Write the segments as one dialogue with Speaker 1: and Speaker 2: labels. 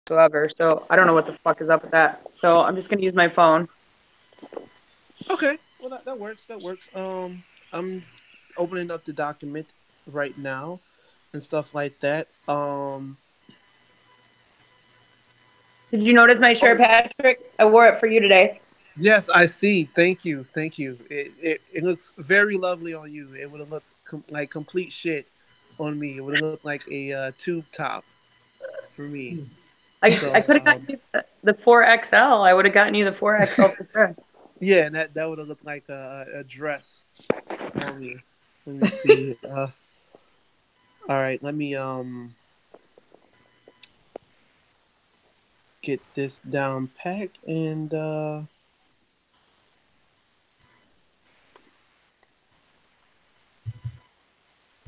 Speaker 1: whatsoever. So I don't know what the fuck is up with that. So I'm just gonna use my phone.
Speaker 2: Okay, well that works. That works. I'm opening up the document right now and stuff like that.
Speaker 1: Did you notice my shirt,
Speaker 2: Oh
Speaker 1: Patrick? I wore it for you today.
Speaker 2: yes, I see. Thank you, thank you. It looks very lovely on you. It would have looked like complete shit on me. It would have looked like a tube top for me.
Speaker 1: I
Speaker 2: So
Speaker 1: could have gotten you the 4XL. I would have gotten you the 4XL for sure.
Speaker 2: yeah, and that would have looked like a dress on me. Let me see. All right, let me get this down packed and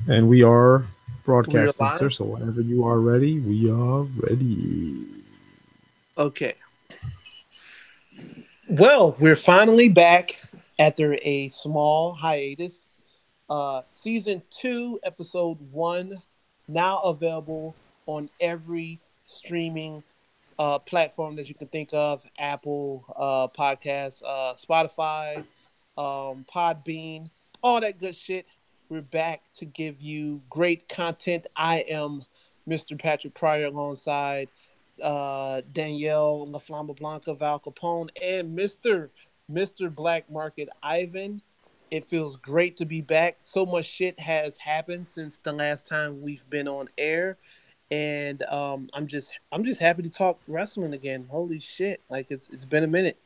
Speaker 3: And we are
Speaker 2: we're
Speaker 3: broadcasting, sir.
Speaker 2: live.
Speaker 3: So whenever you are ready, we are ready.
Speaker 2: Okay. Well, we're finally back after a small hiatus. Season 2, episode 1, now available on every streaming platform that you can think of: Apple Podcasts, Spotify, Podbean, all that good shit. We're back to give you great content. I am Mr. Patrick Pryor alongside Danielle, La Flama, Blanca, Val Capone, and Mr. Black Market Ivan. It feels great to be back. So much shit has happened since the last time we've been on air, and I'm just happy to talk wrestling again. Holy shit! Like it's been a minute.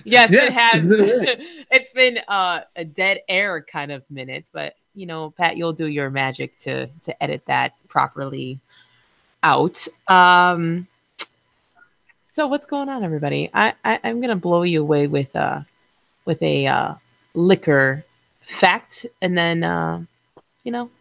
Speaker 4: Yes,
Speaker 2: Yeah,
Speaker 4: it has.
Speaker 2: it's been a minute.
Speaker 4: It's been a dead air kind of minute, but Pat, you'll do your magic to edit that properly out. So what's going on, everybody? I'm gonna blow you away with a liquor fact, and then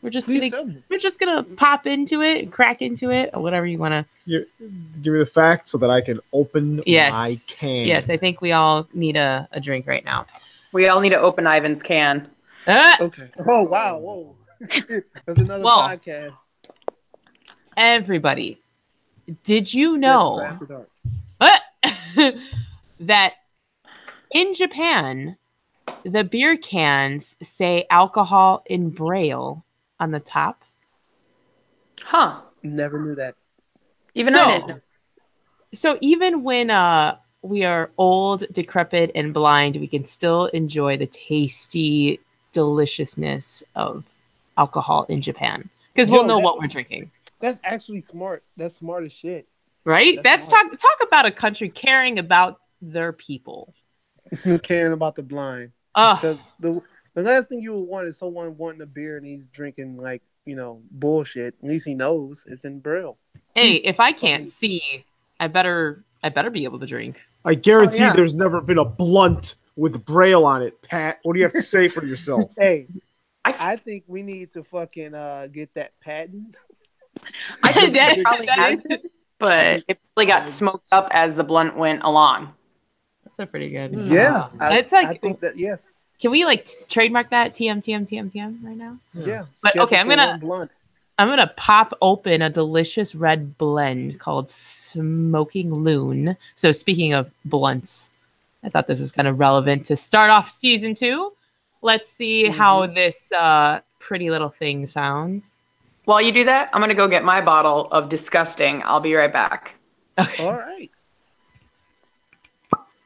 Speaker 4: we're just
Speaker 2: Please
Speaker 4: gonna
Speaker 2: tell me.
Speaker 4: pop into it, crack into it, or whatever you want to.
Speaker 3: Give me the facts so that I can open my can.
Speaker 4: Yes, I think we all need a drink right now.
Speaker 1: We all need to open Ivan's can.
Speaker 2: Okay. Oh wow! Whoa. That's another podcast.
Speaker 4: Everybody, did you
Speaker 2: After
Speaker 4: know
Speaker 2: dark.
Speaker 4: that in Japan, the beer cans say alcohol in Braille on the top?
Speaker 1: Huh.
Speaker 2: Never knew that.
Speaker 1: Even I didn't know.
Speaker 4: So even when we are old, decrepit, and blind, we can still enjoy the tasty deliciousness of alcohol in Japan because we'll know what we're drinking.
Speaker 2: That's actually smart. That's smart as shit.
Speaker 4: Right? That's talk about a country caring about their people.
Speaker 2: Caring about the blind. Because the last thing you would want is someone wanting a beer and he's drinking like, bullshit. At least he knows it's in Braille.
Speaker 4: Hey, if I can't see, I better be able to drink.
Speaker 3: I guarantee there's never been a blunt with Braille on it, Pat. What do you have to say for yourself?
Speaker 2: Hey, I think we need to fucking get that patent.
Speaker 1: I think that probably has it, but it really got smoked up as the blunt went along.
Speaker 4: That's a pretty good.
Speaker 2: Yeah,
Speaker 4: it's like,
Speaker 2: I think that yes.
Speaker 4: Can we trademark that TM right now?
Speaker 2: Yeah.
Speaker 4: But okay, I'm gonna pop open a delicious red blend called Smoking Loon. So speaking of blunts, I thought this was kind of relevant to start off season 2. Let's see how this pretty little thing sounds.
Speaker 1: While you do that, I'm gonna go get my bottle of disgusting. I'll be right back.
Speaker 4: Okay.
Speaker 2: All right.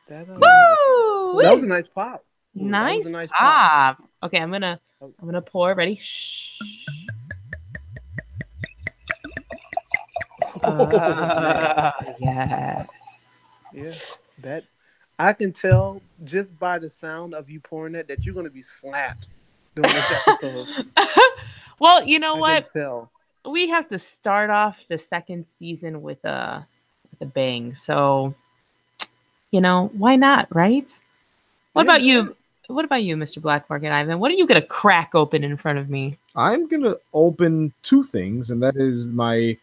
Speaker 2: That
Speaker 4: Woo!
Speaker 2: was a nice pop.
Speaker 4: Nice pop. Okay, I'm gonna pour. Ready? Shh. Yes.
Speaker 2: Yeah. That I can tell just by the sound of you pouring that you're gonna be slapped during this episode.
Speaker 4: Well, you know what?
Speaker 2: I can tell.
Speaker 4: We have to start off the second season with a bang. So, why not, right? What about you? What about you, Mr. Black Market Ivan? What are you gonna crack open in front of me?
Speaker 3: I'm gonna open 2 things, and that is the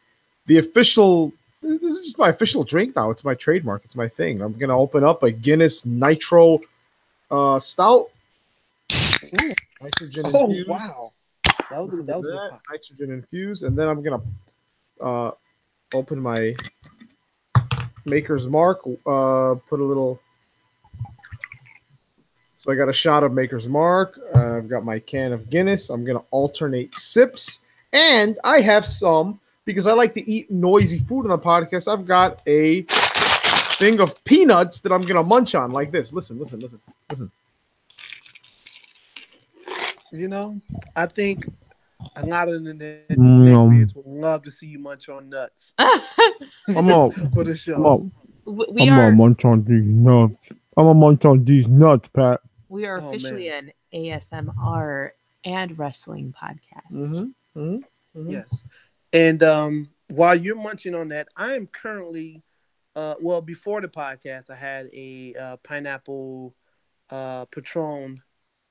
Speaker 3: official. This is just my official drink now. It's my trademark. It's my thing. I'm gonna open up a Guinness Nitro Stout. Nitrogen infused.
Speaker 2: Wow! That was
Speaker 3: nitrogen infused, and then I'm gonna open my Maker's Mark. Put a little. So I got a shot of Maker's Mark. I've got my can of Guinness. I'm gonna alternate sips, and I have some because I like to eat noisy food on the podcast. I've got a thing of peanuts that I'm gonna munch on like this. Listen.
Speaker 2: You know, I think a lot of the neckbeards would love to see you munch on nuts. For the show.
Speaker 4: I'm gonna
Speaker 3: munch on these nuts. I'm gonna munch on these nuts, Pat.
Speaker 4: We are officially an ASMR and wrestling podcast.
Speaker 2: Yes. And while you're munching on that, I am currently, before the podcast, I had a pineapple Patron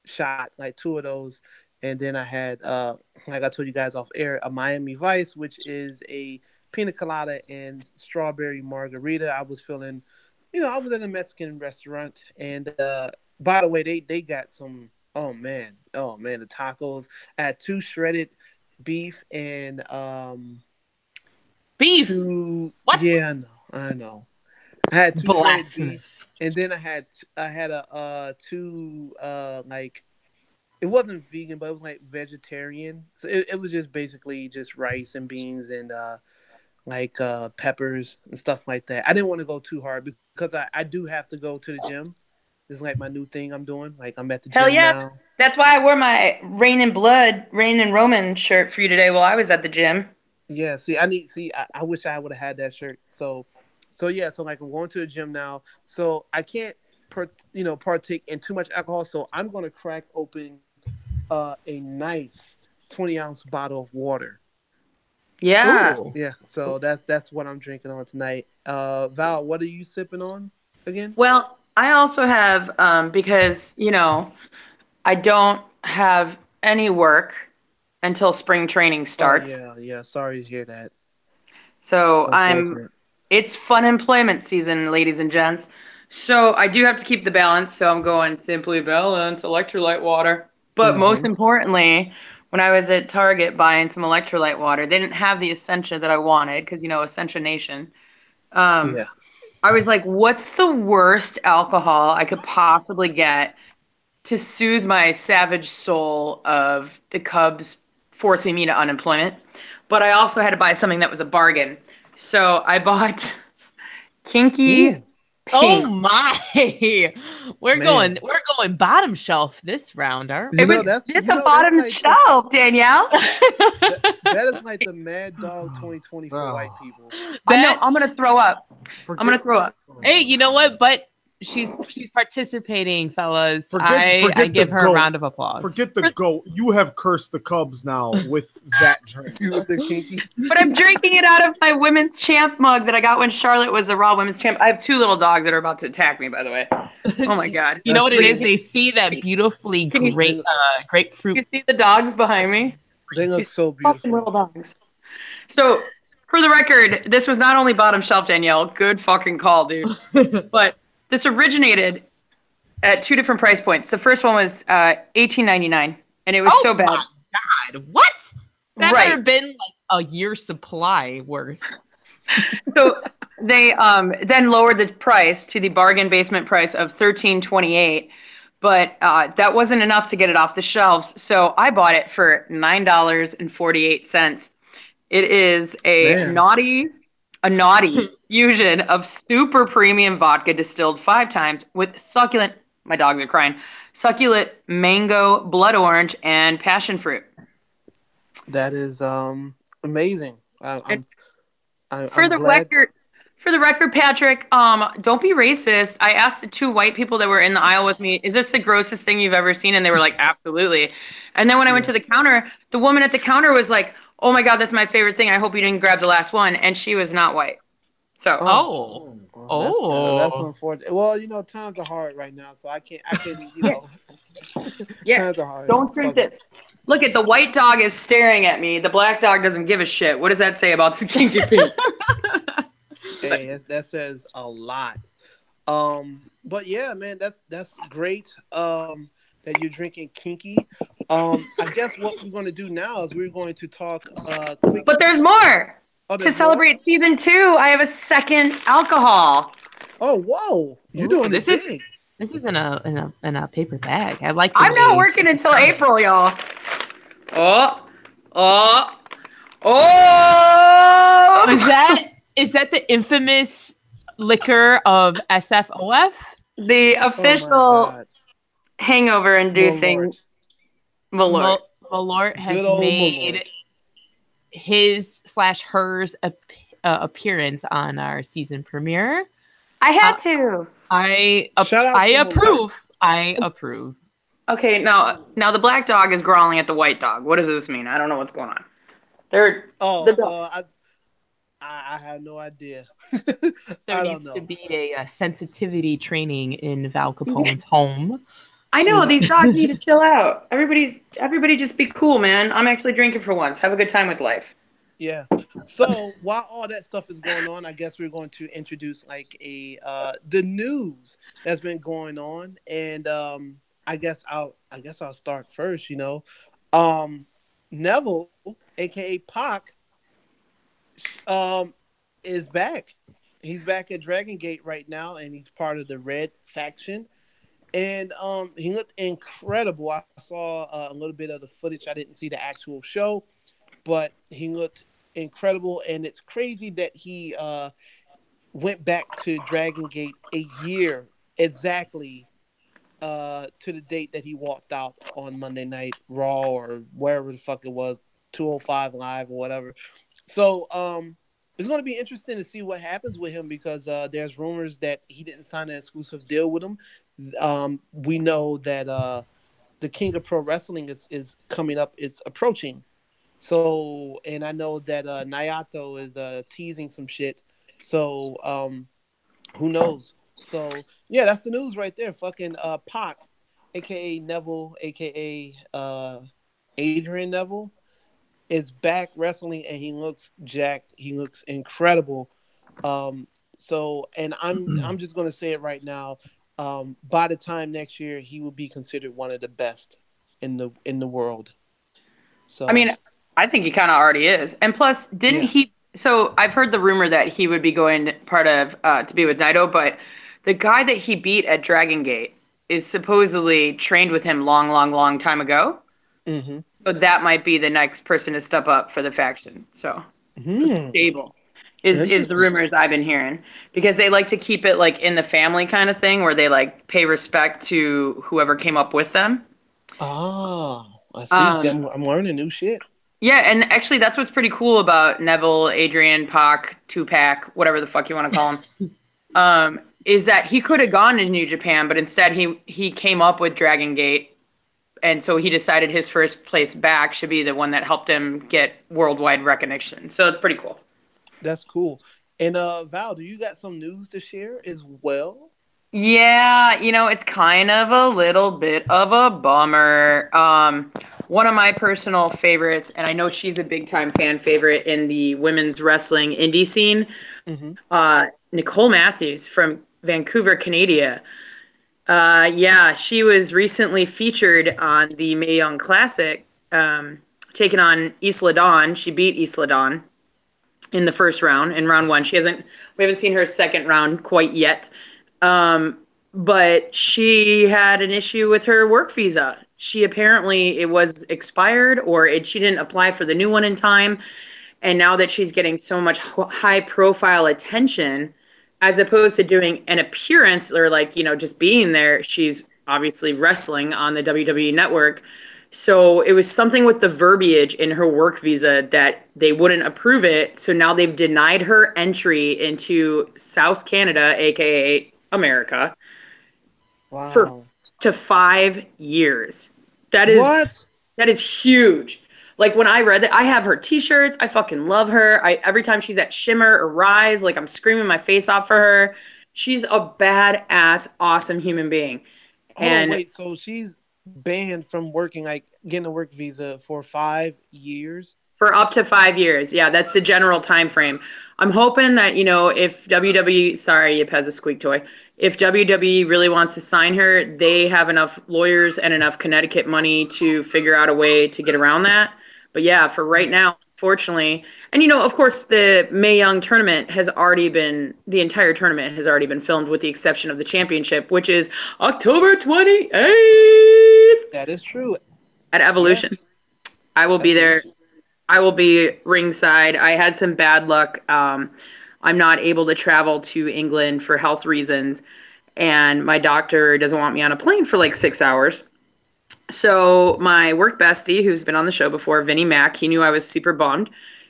Speaker 2: shot, like 2 of those. And then I had, like I told you guys off air, a Miami Vice, which is a pina colada and strawberry margarita. I was feeling, I was in a Mexican restaurant, and by the way, they got some. Oh man, the tacos. I had 2 shredded beef and
Speaker 4: beef. What?
Speaker 2: Yeah, I know. I had 2 shredded beef, and then I had a 2 like. It wasn't vegan, but it was like vegetarian. So it was just basically just rice and beans and like peppers and stuff like that. I didn't want to go too hard because I do have to go to the gym. This is like my new thing I'm doing. Like I'm at the gym now.
Speaker 1: That's why I wore my Rain and Roman shirt for you today while I was at the gym.
Speaker 2: Yeah, I wish I would have had that shirt. So like I'm going to the gym now. So I can't partake in too much alcohol. So I'm going to crack open a nice 20-ounce bottle of water.
Speaker 1: Yeah.
Speaker 2: Ooh. Yeah. So that's what I'm drinking on tonight. Val, what are you sipping on again?
Speaker 1: Well, I also have because I don't have any work until spring training starts.
Speaker 2: Oh, yeah. Sorry to hear that.
Speaker 1: So it's fun employment season, ladies and gents. So I do have to keep the balance. So I'm going Simply Balance electrolyte water. But most importantly, when I was at Target buying some electrolyte water, they didn't have the Essentia that I wanted because, Essentia Nation. I was like, what's the worst alcohol I could possibly get to soothe my savage soul of the Cubs forcing me to unemployment? But I also had to buy something that was a bargain. So I bought Kinky Pink.
Speaker 4: Oh my! We're going bottom shelf this round, aren't we?
Speaker 1: It was just a bottom shelf, Danielle.
Speaker 2: That is like the Mad Dog 2020 for white people.
Speaker 1: I'm gonna throw up.
Speaker 4: Hey, you know what? But she's participating, fellas. I give her a round of applause.
Speaker 3: Forget the goat. You have cursed the Cubs now with that drink.
Speaker 1: But I'm drinking it out of my women's champ mug that I got when Charlotte was a Raw women's champ. I have 2 little dogs that are about to attack me, by the way. Oh my God.
Speaker 4: You know what it is? They see that beautifully grapefruit.
Speaker 1: You see the dogs behind me?
Speaker 2: They look so beautiful.
Speaker 1: Little dogs. So, for the record, this was not only bottom shelf, Danielle. Good fucking call, dude. But this originated at 2 different price points. The first one was $18.99, and it was so bad.
Speaker 4: Oh my God! What? That might have been like a year's supply worth.
Speaker 1: So they then lowered the price to the bargain basement price of $13.28, but that wasn't enough to get it off the shelves. So I bought it for $9.48. It is a naughty fusion of super premium vodka distilled 5 times with succulent, my dogs are crying, succulent mango, blood orange, and passion fruit.
Speaker 2: That is amazing.
Speaker 1: For the record, Patrick, don't be racist. I asked the 2 white people that were in the aisle with me, is this the grossest thing you've ever seen? And they were like, absolutely. And then when I went to the counter, the woman at the counter was like, oh my God, that's my favorite thing. I hope you didn't grab the last one. And she was not white. So,
Speaker 2: that's unfortunate. Well, times are hard right now, so I can't, times are hard.
Speaker 1: Don't drink it. Look at the white dog is staring at me. The black dog doesn't give a shit. What does that say about Kinky Pink?
Speaker 2: Hey, that says a lot. But yeah, man, that's great. That you're drinking Kinky. I guess what we're going to do now is we're going to talk quick.
Speaker 1: But there's more.
Speaker 2: Oh,
Speaker 1: To
Speaker 2: there's more?
Speaker 1: celebrate season 2, I have a second alcohol.
Speaker 2: Oh, whoa! You're
Speaker 4: Ooh,
Speaker 2: doing it big.
Speaker 4: this is in a paper bag. I like the
Speaker 1: I'm not
Speaker 4: way.
Speaker 1: working until April, y'all. Oh, oh, oh!
Speaker 4: Is that the infamous liquor of SFOF?
Speaker 1: The
Speaker 2: Oh my
Speaker 1: official
Speaker 2: God,
Speaker 1: hangover-inducing
Speaker 2: Malort,
Speaker 1: Malort.
Speaker 4: Malort
Speaker 2: good
Speaker 4: has
Speaker 2: old
Speaker 4: made
Speaker 2: Malort.
Speaker 4: his/hers appearance on our season premiere.
Speaker 1: I had
Speaker 4: Uh,
Speaker 1: to.
Speaker 2: Shout out
Speaker 4: I
Speaker 2: to Malort.
Speaker 4: approve. I approve.
Speaker 1: Okay, now the black dog is growling at the white dog. What does this mean? I don't know what's going on. They're
Speaker 2: Oh,
Speaker 1: the dog.
Speaker 2: I have no idea.
Speaker 4: There
Speaker 2: I don't
Speaker 4: needs to
Speaker 2: know.
Speaker 4: be a sensitivity training in Val Capone's home.
Speaker 1: I know
Speaker 2: Mhm.
Speaker 1: these dogs need to chill out. Everybody just be cool, man. I'm actually drinking for once. Have a good time with life.
Speaker 2: Yeah. So while all that stuff is going on, I guess we're going to introduce like the news that's been going on, and I guess I'll start first. Um, Neville, aka Pac, um, is back. He's back at Dragon Gate right now, and he's part of the Red faction. And he looked incredible. I saw a little bit of the footage. I didn't see the actual show, but he looked incredible. And it's crazy that he went back to Dragon Gate a year exactly to the date that he walked out on Monday Night Raw or wherever the fuck it was, 205 Live or whatever. So it's going to be interesting to see what happens with him because there's rumors that he didn't sign an exclusive deal with him. We know that the King of Pro Wrestling is coming up, it's approaching. So, and I know that Nayato is teasing some shit. So, who knows? So, yeah, that's the news right there. Fucking Pac, aka Neville, aka Adrian Neville, is back wrestling, and he looks jacked. He looks incredible. Um, so, and I'm just gonna say it right now. By the time next year, he will be considered one of the best in the world.
Speaker 1: I
Speaker 2: So,
Speaker 1: mean, I think he kind of already is. And plus, didn't
Speaker 2: yeah.
Speaker 1: he? So I've heard the rumor that he would be going part of to be with Naito, but the guy that he beat at Dragon Gate is supposedly trained with him long, long, long time ago.
Speaker 2: Mm-hmm.
Speaker 1: So that might be the next person to step up for the faction. So for the
Speaker 2: Hmm.
Speaker 1: stable is the
Speaker 2: Interesting.
Speaker 1: rumors I've been hearing because they like to keep it like in the family kind of thing where they like pay respect to whoever came up with them.
Speaker 2: Ah, I see. See,
Speaker 1: Um,
Speaker 2: I'm learning new shit.
Speaker 1: Yeah, and actually, that's what's pretty cool about Neville, Adrian, Pac, Tupac, whatever the fuck you want to call him, is that he could have gone to New Japan, but instead he came up with Dragon Gate, and so he decided his first place back should be the one that helped him get worldwide recognition. So it's pretty cool.
Speaker 2: That's cool. And Val, do you got some news to share as well?
Speaker 1: Yeah, it's kind of a little bit of a bummer. One of my personal favorites, and I know she's a big time fan favorite in the women's wrestling indie scene,
Speaker 2: Mm-hmm.
Speaker 1: Nicole Matthews from Vancouver, Canada. Yeah, she was recently featured on the Mae Young Classic, taking on Isla Dawn. She beat Isla Dawn in the first round, in round one. We haven't seen her second round quite yet. Um, but she had an issue with her work visa. She apparently it was expired or she didn't apply for the new one in time. And now that she's getting so much high profile attention, as opposed to doing an appearance or like, just being there, she's obviously wrestling on the WWE network. So it was something with the verbiage in her work visa that they wouldn't approve it. So now they've denied her entry into South Canada, aka America, for
Speaker 2: Wow.
Speaker 1: to 5 years. That is
Speaker 2: What?
Speaker 1: that is huge. Like when I read that, I have her T-shirts. I fucking love her. Every time she's at Shimmer or Rise, like I'm screaming my face off for her. She's a badass, awesome human being.
Speaker 2: Hold on,
Speaker 1: And
Speaker 2: wait. So she's banned from working, like getting a work visa for 5 years.
Speaker 1: For up to 5 years. Yeah, that's the general time frame. I'm hoping that, if WWE, sorry, Yip has a squeak toy. If WWE really wants to sign her, they have enough lawyers and enough Connecticut money to figure out a way to get around that. But yeah, for right now, unfortunately, and of course, the Mae Young tournament the entire tournament has already been filmed with the exception of the championship, which is October 28th.
Speaker 2: That is true.
Speaker 1: At Evolution. Yes. I will be there. I will be ringside. I had some bad luck. I'm not able to travel to England for health reasons, and my doctor doesn't want me on a plane for like 6 hours. So my work bestie, who's been on the show before, Vinnie Mac, he knew I was super bummed.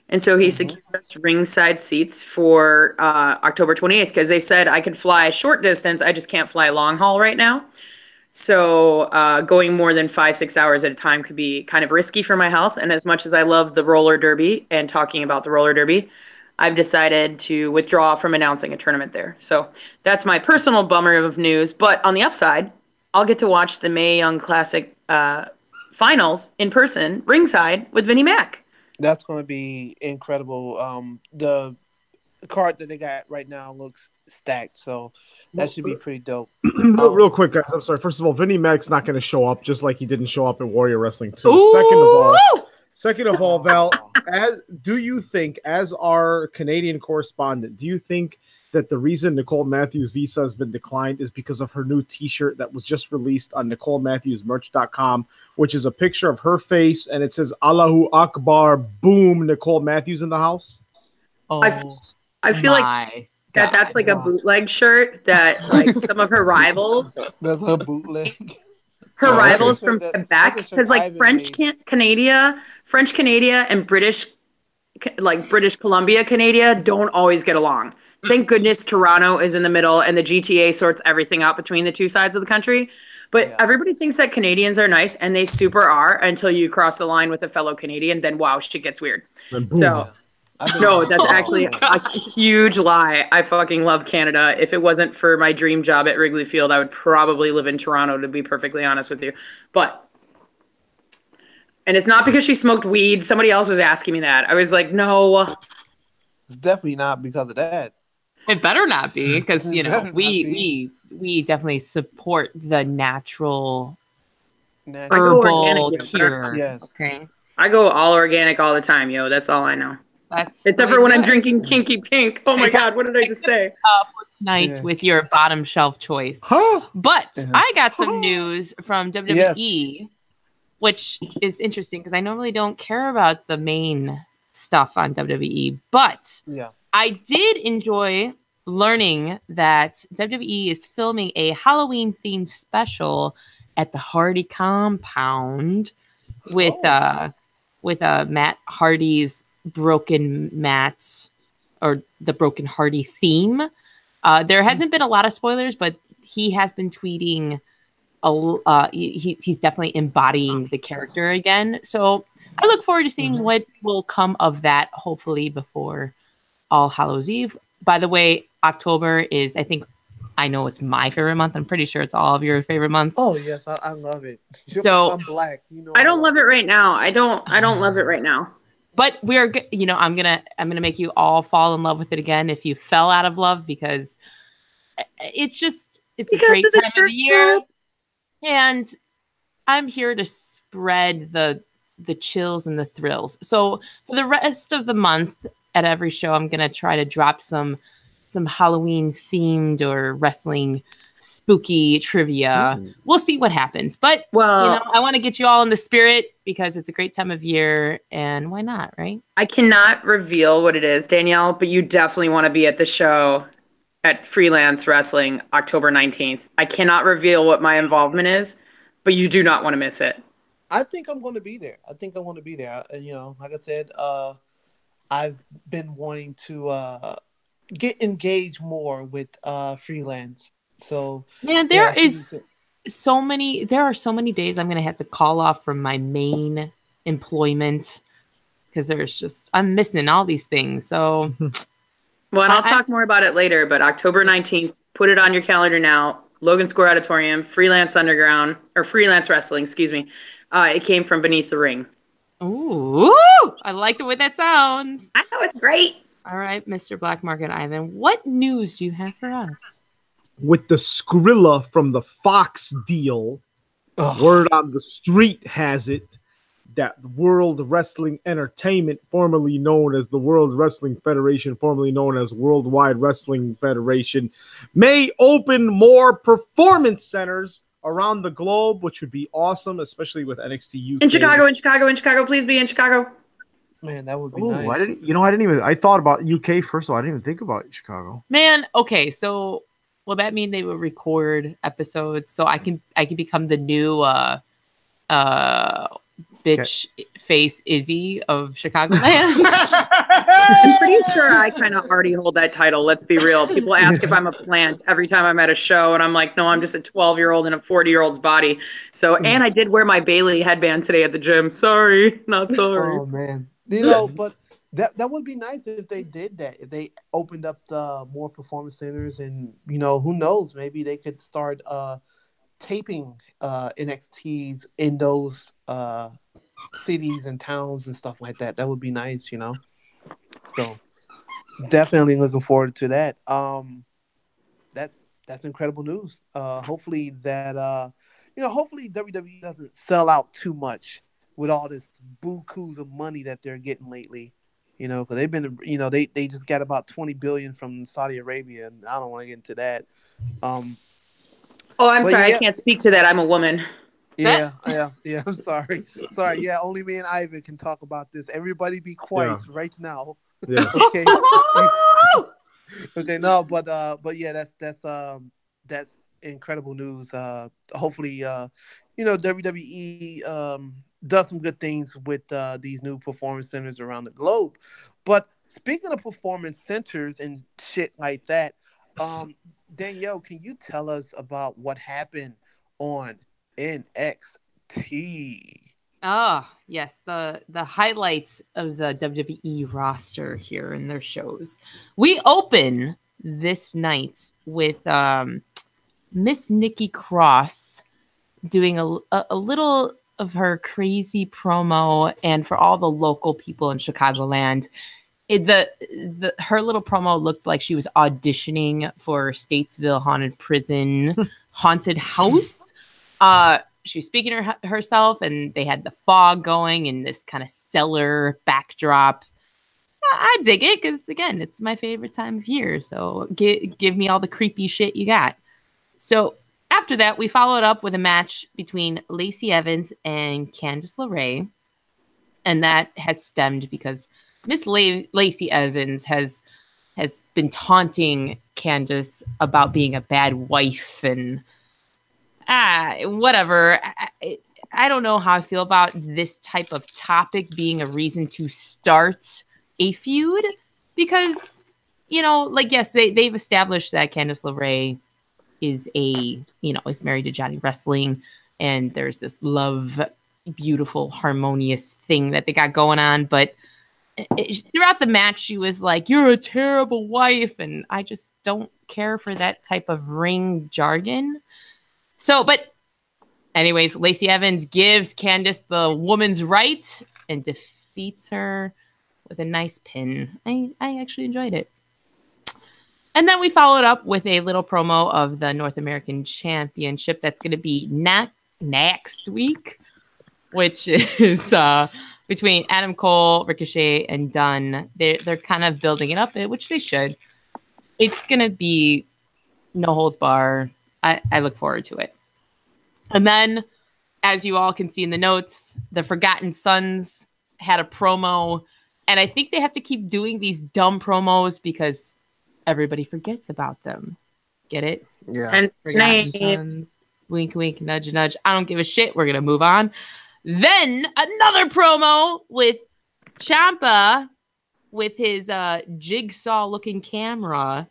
Speaker 1: And so he secured us ringside seats for October 28th because they said I could fly short distance. I just can't fly long haul right now. So going more than 5-6 hours at a time could be kind of risky for my health. And as much as I love the roller derby and talking about the roller derby, I've decided to withdraw from announcing a tournament there. So that's my personal bummer of news. But on the upside, I'll get to watch the Mae Young Classic finals in person, ringside, with Vinnie Mac.
Speaker 2: That's going to be incredible. The card that they got right now looks stacked, so that should be pretty dope.
Speaker 3: Real quick, guys. I'm sorry. First of all, Vinnie Mac's not going to show up, just like he didn't show up at Warrior Wrestling 2. Second of all, Val, do you think, as our Canadian correspondent, do you think that the reason Nicole Matthews' visa has been declined is because of her new T-shirt that was just released on NicoleMatthewsMerch.com, which is a picture of her face, and it says Allahu Akbar, boom, Nicole Matthews in the house?
Speaker 1: Oh, I feel like that's like a bootleg shirt that like some of her rivals.
Speaker 2: That's a bootleg.
Speaker 1: Her rivals from Quebec, because like French Canada and British Columbia Canada don't always get along. Thank goodness Toronto is in the middle and the GTA sorts everything out between the two sides of the country. But everybody thinks that Canadians are nice, and they super are until you cross the line with a fellow Canadian. Then wow, shit gets weird. So. No, that's actually a huge lie. I fucking love Canada. If it wasn't for my dream job at Wrigley Field, I would probably live in Toronto, to be perfectly honest with you. And it's not because she smoked weed. Somebody else was asking me that. I was like, no.
Speaker 2: It's definitely not because of that.
Speaker 4: It better not be, because we definitely support the natural herbal cure.
Speaker 2: Yes.
Speaker 4: Okay.
Speaker 1: I go all organic all the time, yo. That's all I know. Except for when I'm drinking Kinky Pink. Oh my God, what did I just say?
Speaker 4: For tonight with your bottom shelf choice. But I got some news from WWE, which is interesting because I normally don't care about the main stuff on WWE. But I did enjoy learning that WWE is filming a Halloween-themed special at the Hardy compound with Matt Hardy's Broken Matt, or the Broken Hardy theme. There hasn't been a lot of spoilers, but he has been tweeting. He's definitely embodying the character again. So I look forward to seeing what will come of that, hopefully before All Hallows Eve. By the way, October is, I know it's my favorite month. I'm pretty sure it's all of your favorite months.
Speaker 2: Oh yes, I love it.
Speaker 4: So
Speaker 2: I'm black.
Speaker 1: I don't love it right now. I don't love it right now.
Speaker 4: But we're, I'm gonna make you all fall in love with it again if you fell out of love, because it's a great time of the year, and I'm here to spread the chills and the thrills. So for the rest of the month, at every show, I'm gonna try to drop some Halloween themed or wrestling spooky trivia. We'll see what happens. But I want to get you all in the spirit because it's a great time of year, and why not, right?
Speaker 1: I cannot reveal what it is, Danielle, but you definitely want to be at the show at Freelance Wrestling October 19th. I cannot reveal what my involvement is, but you do not want to miss it.
Speaker 2: I think I'm going to be there. And like I said, I've been wanting to get engaged more with freelance. So
Speaker 4: man, there are so many days I'm gonna have to call off from my main employment because I'm missing all these things. So
Speaker 1: well, and I'll talk more about it later, but October 19th, put it on your calendar now. Logan Square Auditorium, Freelance Underground, or Freelance Wrestling, excuse me. It came from Beneath the Ring.
Speaker 4: Ooh, I like the way that sounds.
Speaker 1: I know it's great.
Speaker 4: All right, Mr. Black Market Ivan, what news do you have for us?
Speaker 3: With the Skrilla from the Fox deal, word on the street has it that World Wrestling Entertainment, formerly known as the World Wrestling Federation, formerly known as Worldwide Wrestling Federation, may open more performance centers around the globe, which would be awesome, especially with NXT UK.
Speaker 1: In Chicago, please be in Chicago.
Speaker 2: Man, that would be nice.
Speaker 3: I thought about UK first of all. I didn't even think about Chicago.
Speaker 4: Man, okay, so will that mean they will record episodes so I can become the new bitch face Izzy of Chicagoland?
Speaker 1: I'm pretty sure I kind of already hold that title. Let's be real. People ask if I'm a plant every time I'm at a show, and I'm like, no, I'm just a 12-year-old in a 40-year-old's body. So, and I did wear my Bailey headband today at the gym. Sorry, not sorry.
Speaker 2: Oh man, you know, but that would be nice if they did that. If they opened up the more performance centers, and you know, who knows, maybe they could start taping NXTs in those cities and towns and stuff like that. That would be nice, you know. So definitely looking forward to that. That's incredible news. Hopefully that hopefully WWE doesn't sell out too much with all this bukus of money that they're getting lately. You know, because they've been, you know, they just got about $20 billion from Saudi Arabia, and I don't want to get into that.
Speaker 1: Oh, I'm sorry, I can't speak to that. I'm a woman.
Speaker 2: Yeah. I'm sorry. Yeah, only me and Ivan can talk about this. Everybody, be quiet right now.
Speaker 3: Yes.
Speaker 2: Okay. Okay. No, but yeah, that's incredible news. Hopefully, WWE does some good things with these new performance centers around the globe. But speaking of performance centers and shit like that, Danielle, can you tell us about what happened on NXT?
Speaker 4: Oh, yes, the highlights of the WWE roster here in their shows. We open this night with Miss Nikki Cross doing a little of her crazy promo, and for all the local people in Chicagoland, her little promo looked like she was auditioning for Statesville Haunted Prison haunted house. She was speaking to herself, and they had the fog going and this kind of cellar backdrop. I dig it because, again, it's my favorite time of year. So give me all the creepy shit you got. So after that, we followed up with a match between Lacey Evans and Candice LeRae. And that has stemmed because Miss Lacey Evans has been taunting Candice about being a bad wife and whatever. I don't know how I feel about this type of topic being a reason to start a feud because, you know, like, yes, they've established that Candice LeRae is is married to Johnny Wrestling, and there's this love, beautiful, harmonious thing that they got going on. But throughout the match, she was like, "You're a terrible wife," and I just don't care for that type of ring jargon. So, but anyways, Lacey Evans gives Candice the woman's right and defeats her with a nice pin. I actually enjoyed it. And then we followed up with a little promo of the North American Championship that's going to be next week, which is between Adam Cole, Ricochet, and Dunn. They're kind of building it up, which they should. It's going to be no holds bar. I look forward to it. And then, as you all can see in the notes, the Forgotten Sons had a promo, and I think they have to keep doing these dumb promos because everybody forgets about them. Get it?
Speaker 2: Yeah.
Speaker 1: And
Speaker 4: Forgotten Sons. Wink, wink, nudge, nudge. I don't give a shit. We're going to move on. Then another promo with Ciampa with his jigsaw-looking camera.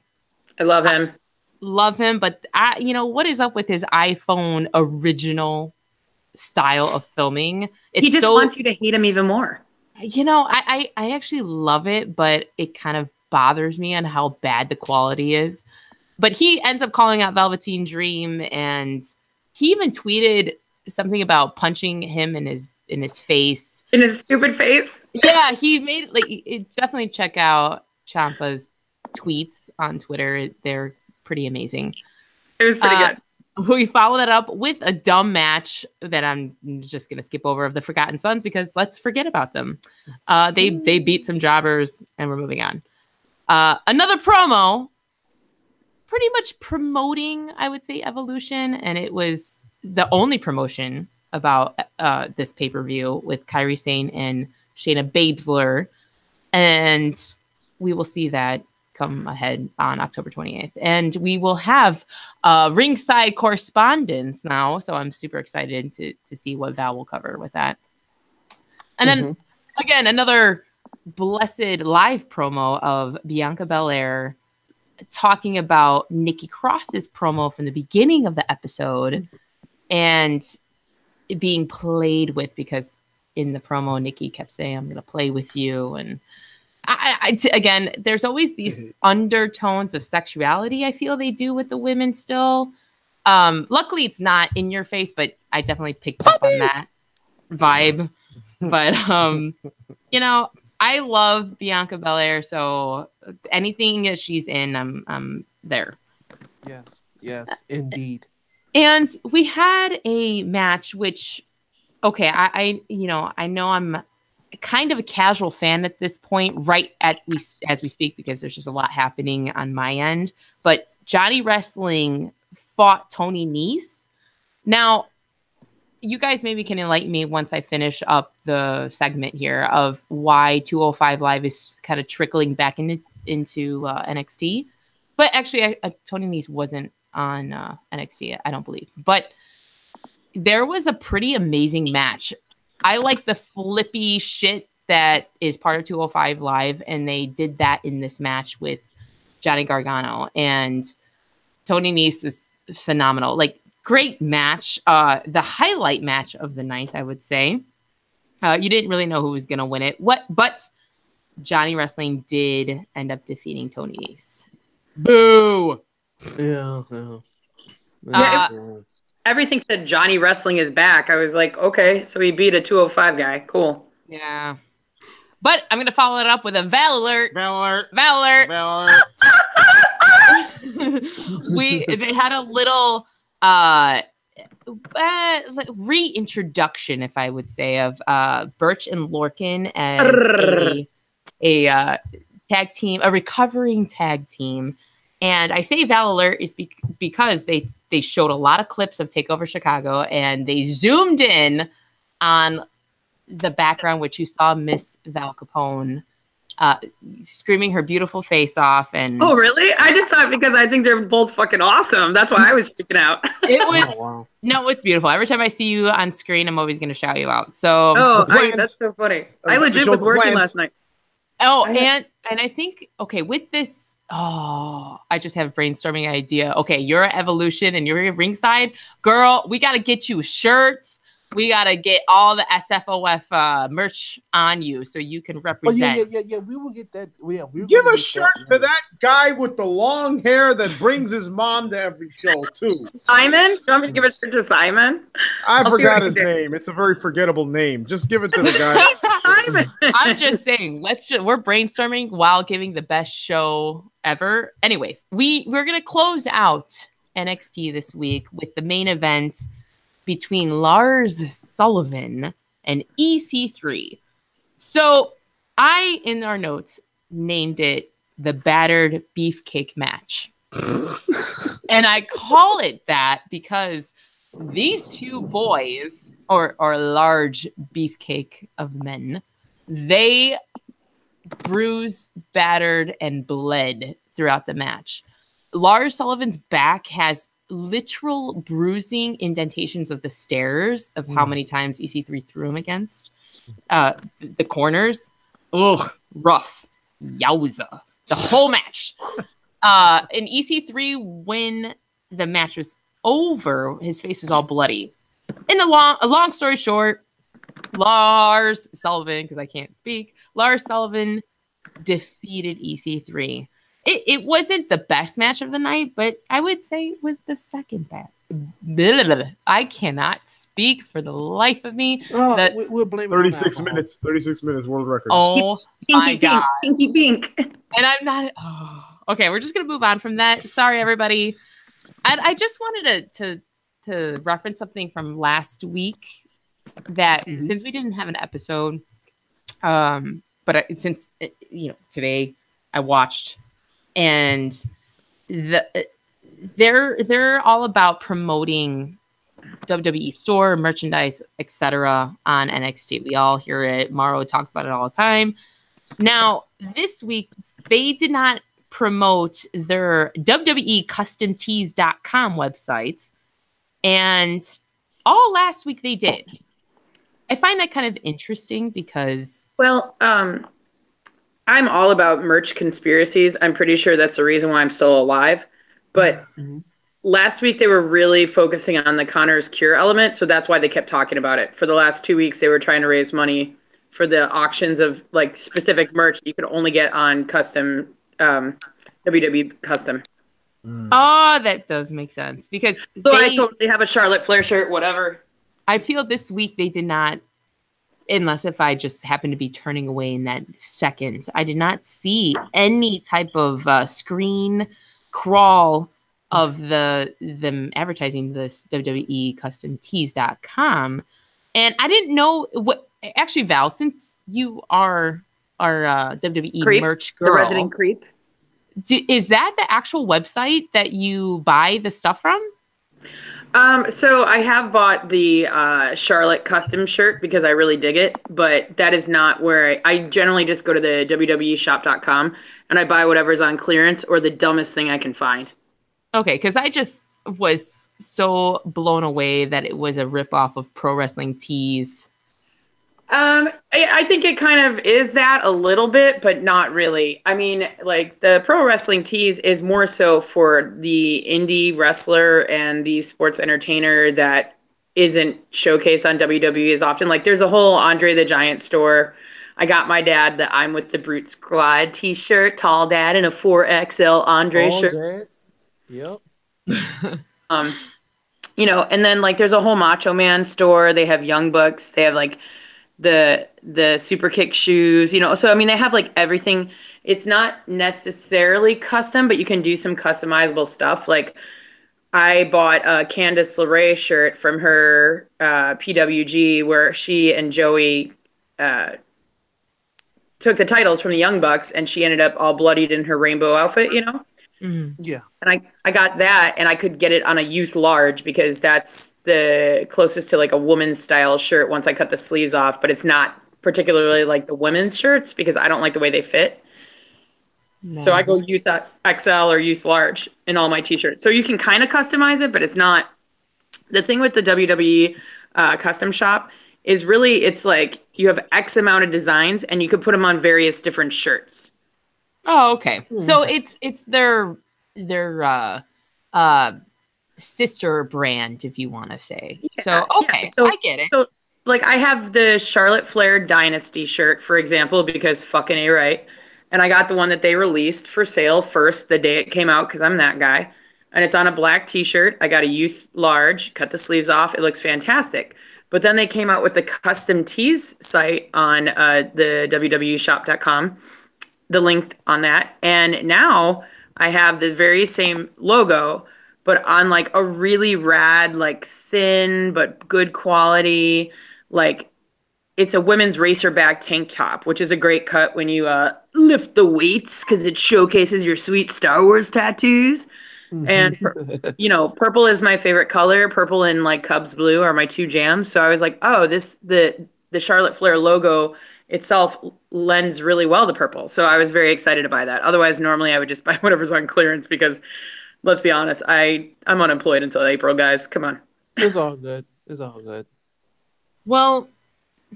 Speaker 1: I love him.
Speaker 4: Love him, but what is up with his iPhone original style of filming?
Speaker 1: He just wants you to hate him even more.
Speaker 4: I actually love it, but it kind of bothers me on how bad the quality is. But he ends up calling out Velveteen Dream, and he even tweeted something about punching him in his face.
Speaker 1: in his stupid face.
Speaker 4: Yeah, he made definitely check out Ciampa's tweets on Twitter. They're pretty amazing.
Speaker 1: It was pretty good.
Speaker 4: We followed that up with a dumb match that I'm just going to skip over of the Forgotten Sons because let's forget about them. They beat some jobbers and we're moving on. Another promo, pretty much promoting, I would say, Evolution. And it was the only promotion about this pay-per-view with Kairi Sane and Shayna Baszler. And we will see that come ahead on October 28th. And we will have ringside correspondence now. So I'm super excited to see what Val will cover with that. And then, again, another blessed live promo of Bianca Belair talking about Nikki Cross's promo from the beginning of the episode and it being played with because in the promo, Nikki kept saying, I'm going to play with you. And again, there's always these undertones of sexuality I feel they do with the women still. Luckily, it's not in your face, but I definitely picked up on that vibe. But, you know, I love Bianca Belair, so anything that she's in, I'm there.
Speaker 2: Yes, indeed.
Speaker 4: And we had a match which, okay, I know I'm kind of a casual fan at this point, as we speak, because there's just a lot happening on my end. But Johnny Wrestling fought Tony Nese. Now, you guys maybe can enlighten me once I finish up the segment here of why 205 Live is kind of trickling back into NXT. But actually, Tony Nese wasn't on NXT, I don't believe. But there was a pretty amazing match. I like the flippy shit that is part of 205 Live, and they did that in this match with Johnny Gargano. And Tony Nese is phenomenal. Like, great match. The highlight match of the night, I would say. You didn't really know who was going to win it. But Johnny Wrestling did end up defeating Tony Nese. Boo!
Speaker 1: Yeah. Everything said Johnny Wrestling is back. I was like, okay, so he beat a 205 guy. Cool.
Speaker 4: Yeah. But I'm going to follow it up with a Val alert. They had a little reintroduction, if I would say, of Birch and Lorcan as a tag team, a recovering tag team. And I say Val alert is because they showed a lot of clips of TakeOver Chicago and they zoomed in on the background, which you saw Miss Val Capone screaming her beautiful face off. And
Speaker 1: oh, really? I just saw it because I think they're both fucking awesome. That's why I was freaking out.
Speaker 4: It was no, it's beautiful. Every time I see you on screen, I'm always going to shout you out. So
Speaker 1: that's so funny. I legit was working last night.
Speaker 4: Oh, and I think, okay, with this, I just have a brainstorming idea. Okay, you're at Evolution and you're at ringside. Girl, we got to get you shirts. We got to get all the SFOF merch on you so you can represent.
Speaker 2: Oh, yeah. We will get that.
Speaker 3: Give a shirt to that guy with the long hair that brings his mom to every show, too.
Speaker 1: Simon? You want me to give a shirt to Simon?
Speaker 3: I forgot his name. It's a very forgettable name. Just give it to the guy.
Speaker 1: Simon.
Speaker 4: I'm just saying, we're brainstorming while giving the best show ever. Anyways, we're going to close out NXT this week with the main event between Lars Sullivan and EC3. So I, in our notes, named it the Battered Beefcake Match. And I call it that because these two boys, or large beefcake of men, they bruised, battered, and bled throughout the match. Lars Sullivan's back has literal bruising indentations of the stairs of how many times EC3 threw him against the corners. Ugh, rough. Yowza. The whole match. And EC3, when the match was over, his face was all bloody. And a long story short, Lars Sullivan, because I can't speak, Lars Sullivan defeated EC3. It wasn't the best match of the night, but I would say it was the second I cannot speak for the life of me.
Speaker 2: We'll blame it
Speaker 3: 36 minutes. 36 minutes world record.
Speaker 4: Oh my God.
Speaker 1: Pinky pink.
Speaker 4: And I'm not. Okay, we're just gonna move on from that. Sorry, everybody. I just wanted to reference something from last week that since we didn't have an episode, since today I watched, and they're all about promoting WWE store merchandise, etc. on NXT. We all hear it. Mauro talks about it all the time. Now, this week they did not promote their WWE CustomTees.com website, and all last week they did. I find that kind of interesting because
Speaker 1: I'm all about merch conspiracies. I'm pretty sure that's the reason why I'm still alive. But last week they were really focusing on the Connor's Cure element, so that's why they kept talking about it. For the last 2 weeks, they were trying to raise money for the auctions of like specific merch you could only get on custom WWE custom.
Speaker 4: Oh, that does make sense because
Speaker 1: I totally have a Charlotte Flair shirt, whatever.
Speaker 4: I feel this week they did not, unless if I just happened to be turning away in that second, I did not see any type of screen crawl of them advertising this WWE CustomTees.com. And I didn't know what actually, Val, since you are our WWE
Speaker 1: creep,
Speaker 4: merch girl,
Speaker 1: the resident creep.
Speaker 4: Is that the actual website that you buy the stuff from?
Speaker 1: So I have bought the Charlotte custom shirt because I really dig it, but that is not where I generally just go to the www.shop.com and I buy whatever's on clearance or the dumbest thing I can find.
Speaker 4: Okay, because I just was so blown away that it was a ripoff of Pro Wrestling Tees.
Speaker 1: I think it kind of is that a little bit, but not really. I mean, like the Pro Wrestling Tees is more so for the indie wrestler and the sports entertainer that isn't showcased on WWE as often. Like there's a whole Andre the Giant store. I got my dad the I'm with the Brute Squad t-shirt, tall dad, and a 4XL Andre shirt.
Speaker 2: Yep.
Speaker 1: And then like there's a whole Macho Man store. They have Young Bucks. They have like the super kick shoes, so I mean they have like everything. It's not necessarily custom, but you can do some customizable stuff. Like I bought a Candice LeRae shirt from her PWG where she and Joey took the titles from the Young Bucks and she ended up all bloodied in her rainbow outfit.
Speaker 2: Yeah.
Speaker 1: And I got that and I could get it on a youth large because that's the closest to like a woman's style shirt once I cut the sleeves off, but it's not particularly like the women's shirts because I don't like the way they fit. No. So I go youth XL or youth large in all my t-shirts. So you can kind of customize it, but it's not. The thing with the WWE custom shop is really it's like you have X amount of designs and you could put them on various different shirts.
Speaker 4: Oh, okay. So it's their sister brand, if you want to say. Yeah, so okay, yeah. So I get it.
Speaker 1: So like I have the Charlotte Flair Dynasty shirt, for example, because fucking A right. And I got the one that they released for sale first the day it came out because I'm that guy. And it's on a black t-shirt. I got a youth large, cut the sleeves off. It looks fantastic. But then they came out with the custom tees site on the www.shop.com. The link on that. And now I have the very same logo, but on like a really rad, like thin, but good quality, like it's a women's racerback tank top, which is a great cut when you lift the weights because it showcases your sweet Star Wars tattoos. And, purple is my favorite color. Purple and like Cubs blue are my two jams. So I was like, oh, the Charlotte Flair logo itself lends really well to purple. So I was very excited to buy that. Otherwise, normally I would just buy whatever's on clearance because let's be honest, I'm unemployed until April, guys. Come on.
Speaker 2: It's all good.
Speaker 4: Well,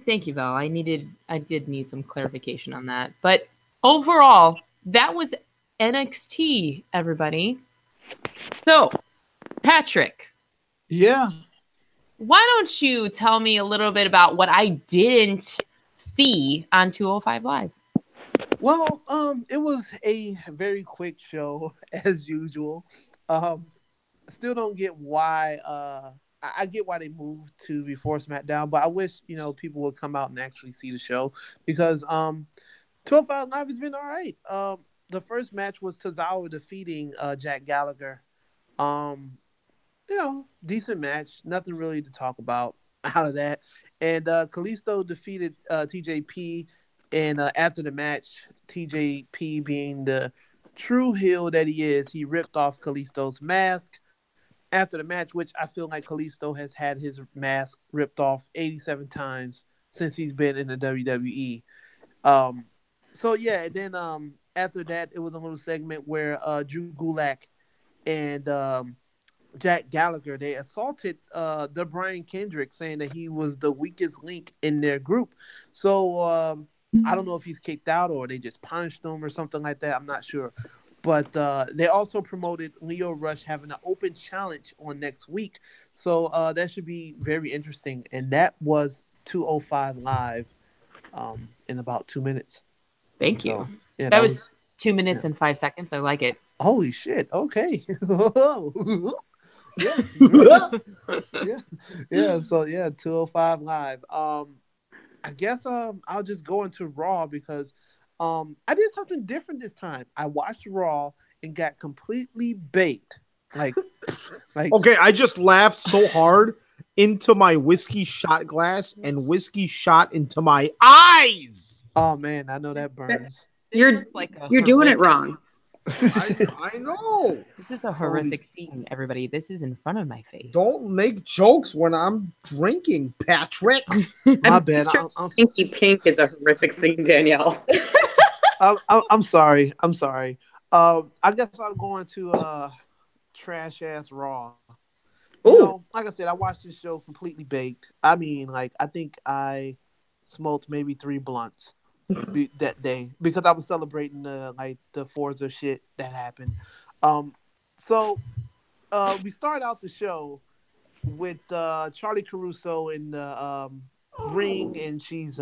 Speaker 4: thank you, Val. I did need some clarification on that. But overall, that was NXT, everybody. So, Patrick.
Speaker 2: Yeah.
Speaker 4: Why don't you tell me a little bit about what I didn't see on 205 Live?
Speaker 2: Well, it was a very quick show as usual. still don't get why. I get why they moved to before SmackDown, but I wish people would come out and actually see the show because 205 Live has been all right. The first match was Tozawa defeating Jack Gallagher. Um, decent match. Nothing really to talk about out of that. And Kalisto defeated TJP. And after the match, TJP being the true heel that he is, he ripped off Kalisto's mask after the match, which I feel like Kalisto has had his mask ripped off 87 times since he's been in the WWE. Um, so yeah, and then after that, it was a little segment where Drew Gulak and Jack Gallagher, they assaulted the Brian Kendrick, saying that he was the weakest link in their group. So I don't know if he's kicked out or they just punished him or something like that. I'm not sure. But they also promoted Leo Rush having an open challenge on next week. So that should be very interesting. And that was 205 Live in about 2 minutes.
Speaker 4: Thank you. Yeah, that was 2 minutes and 5 seconds. I like it.
Speaker 2: Holy shit. Okay. Yeah. Yeah. So yeah, 205 Live. I guess I'll just go into Raw because I did something different this time. I watched Raw and got completely baked. Like
Speaker 3: okay, I just laughed so hard into my whiskey shot glass and whiskey shot into my eyes.
Speaker 2: Oh man, I know that burns.
Speaker 1: You're doing it wrong.
Speaker 3: I know.
Speaker 4: This is a horrific scene, everybody. This is in front of my face.
Speaker 3: Don't make jokes when I'm drinking, Patrick.
Speaker 2: My bad.
Speaker 1: Stinky Pink is a horrific scene, Danielle.
Speaker 2: I'm sorry. I guess I'm going to trash ass Raw. Like I said, I watched this show completely baked. I mean, like I think I smoked maybe 3 blunts that day because I was celebrating the Forza shit that happened. So we start out the show with Charlie Caruso in the ring, and she's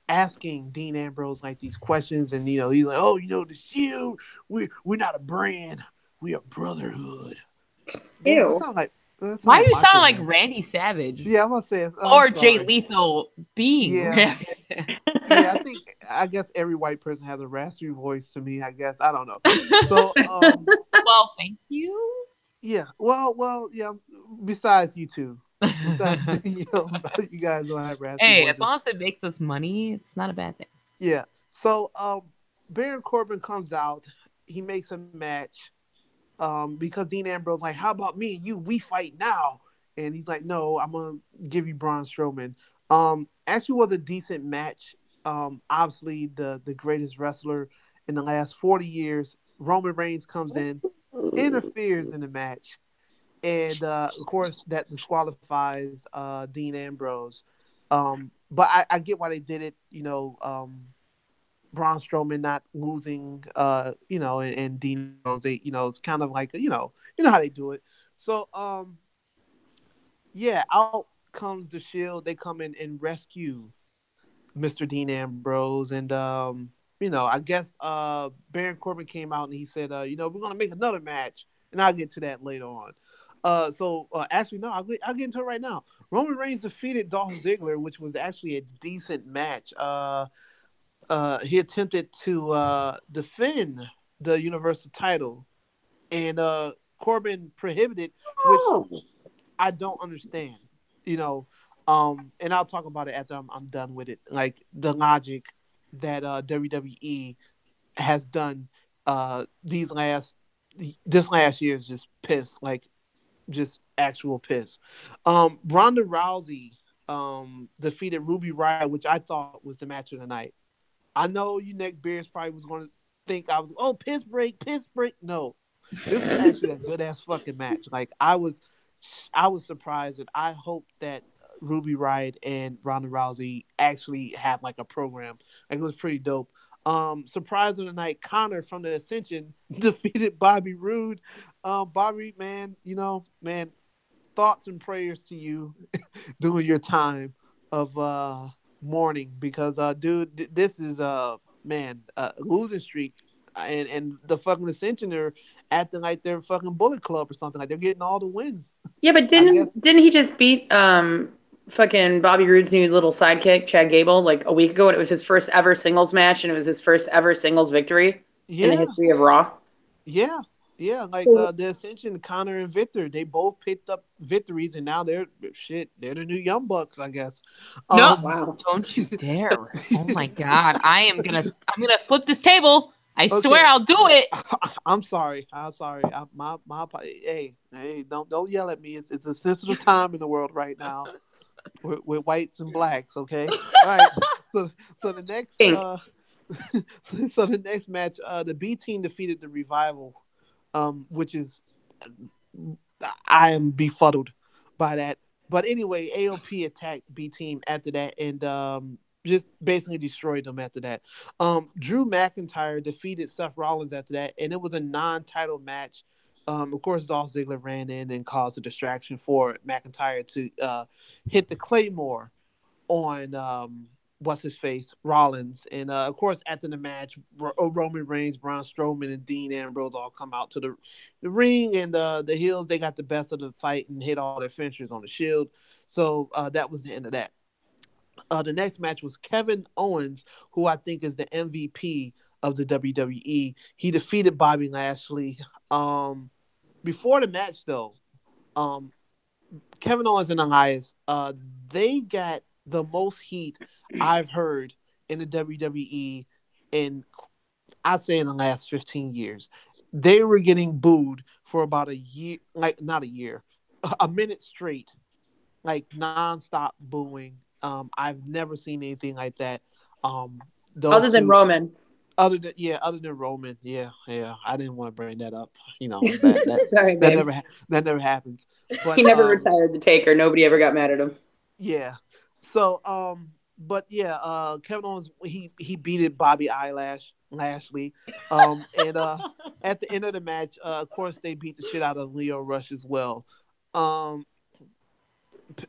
Speaker 2: asking Dean Ambrose like these questions, and he's like, "Oh, the Shield, we're not a brand, we a brotherhood."
Speaker 1: Ew.
Speaker 4: Why do you sound like Randy Savage?
Speaker 2: Yeah, I'm gonna say
Speaker 4: or Jay Lethal being Randy Savage.
Speaker 2: Yeah, I guess every white person has a raspy voice to me. I guess I don't know. So,
Speaker 4: well, thank you.
Speaker 2: Yeah, well, yeah. Besides you two, you guys don't have raspy
Speaker 4: Hey,
Speaker 2: voices.
Speaker 4: as long as it makes us money, it's not a bad thing.
Speaker 2: Yeah. So, Baron Corbin comes out. He makes a match. Because Dean Ambrose like, how about me and you? We fight now. And he's like, no, I'm gonna give you Braun Strowman. Actually was a decent match. Obviously the greatest wrestler in the last 40 years. Roman Reigns comes in, interferes in the match, and of course that disqualifies Dean Ambrose. But I get why they did it. Braun Strowman not losing, and Dean Ambrose, it's kind of like, how they do it. So, out comes the Shield. They come in and rescue Mr. Dean Ambrose, and I guess Baron Corbin came out and he said, we're gonna make another match, and I'll get to that later on. Actually, no, I'll get into it right now. Roman Reigns defeated Dolph Ziggler, which was actually a decent match. He attempted to defend the Universal title, and Corbin prohibited, which I don't understand. And I'll talk about it after I'm done with it. Like the logic that WWE has done this last year is just piss, like just actual piss. Ronda Rousey defeated Ruby Riott, which I thought was the match of the night. I know you neckbeards probably was going to think I was, piss break. No, this was actually a good ass fucking match. Like I was surprised, and I hope that Ruby Riott and Ronda Rousey actually have like a program. Like it was pretty dope. Surprise of the night, Connor from the Ascension defeated Bobby Roode. Bobby, man, thoughts and prayers to you during your time of mourning, because dude, this is losing streak and the fucking Ascension are acting like they're fucking Bullet Club or something. Like they're getting all the wins.
Speaker 1: Yeah, but
Speaker 2: I guess.
Speaker 1: didn't he just beat fucking Bobby Roode's new little sidekick, Chad Gable, like a week ago, and it was his first ever singles match, and it was his first ever singles victory in the
Speaker 2: Yeah,
Speaker 1: history of Raw.
Speaker 2: yeah, yeah. Like
Speaker 1: So
Speaker 2: the Ascension, Connor and Victor, they both picked up victories, and now they're shit. They're the new Young Bucks, I guess.
Speaker 4: No,
Speaker 1: wow.
Speaker 4: don't you dare. Oh my God. I'm gonna flip this table. I swear
Speaker 2: Okay.
Speaker 4: I'll do it.
Speaker 2: I'm sorry. I'm sorry. Hey, don't yell at me. It's a sensitive time in the world right now with whites and blacks. Okay. All right. So the next
Speaker 1: Pink.
Speaker 2: so the next match, the B team defeated the Revival, which is I am befuddled by that. But anyway, AOP attacked B team after that and just basically destroyed them after that. Drew McIntyre defeated Seth Rollins after that, and it was a non-title match. Of course, Dolph Ziggler ran in and caused a distraction for McIntyre to hit the Claymore on what's his face Rollins, and of course after the match, Roman Reigns, Braun Strowman, and Dean Ambrose all come out to the ring, and the Heels they got the best of the fight and hit all their finishers on the Shield. So that was the end of that. The next match was Kevin Owens, who I think is the MVP of the WWE. He defeated Bobby Lashley. Before the match, though, um, Kevin Owens and Elias, they got the most heat I've heard in the WWE in, I'd say, in the last 15 years. They were getting booed for about a year, like not a year, a minute straight, like nonstop booing. I've never seen anything like that. Those
Speaker 1: Other than
Speaker 2: two,
Speaker 1: Roman.
Speaker 2: other than Roman, yeah. I didn't want to bring that up. You know that
Speaker 1: Sorry,
Speaker 2: that
Speaker 1: babe.
Speaker 2: never that never happens.
Speaker 1: He
Speaker 2: But
Speaker 1: never retired the Taker. Nobody ever got mad at him.
Speaker 2: yeah. So but yeah, Kevin Owens he beat Bobby Lashley. And at the end of the match, of course they beat the shit out of Leo Rush as well. Um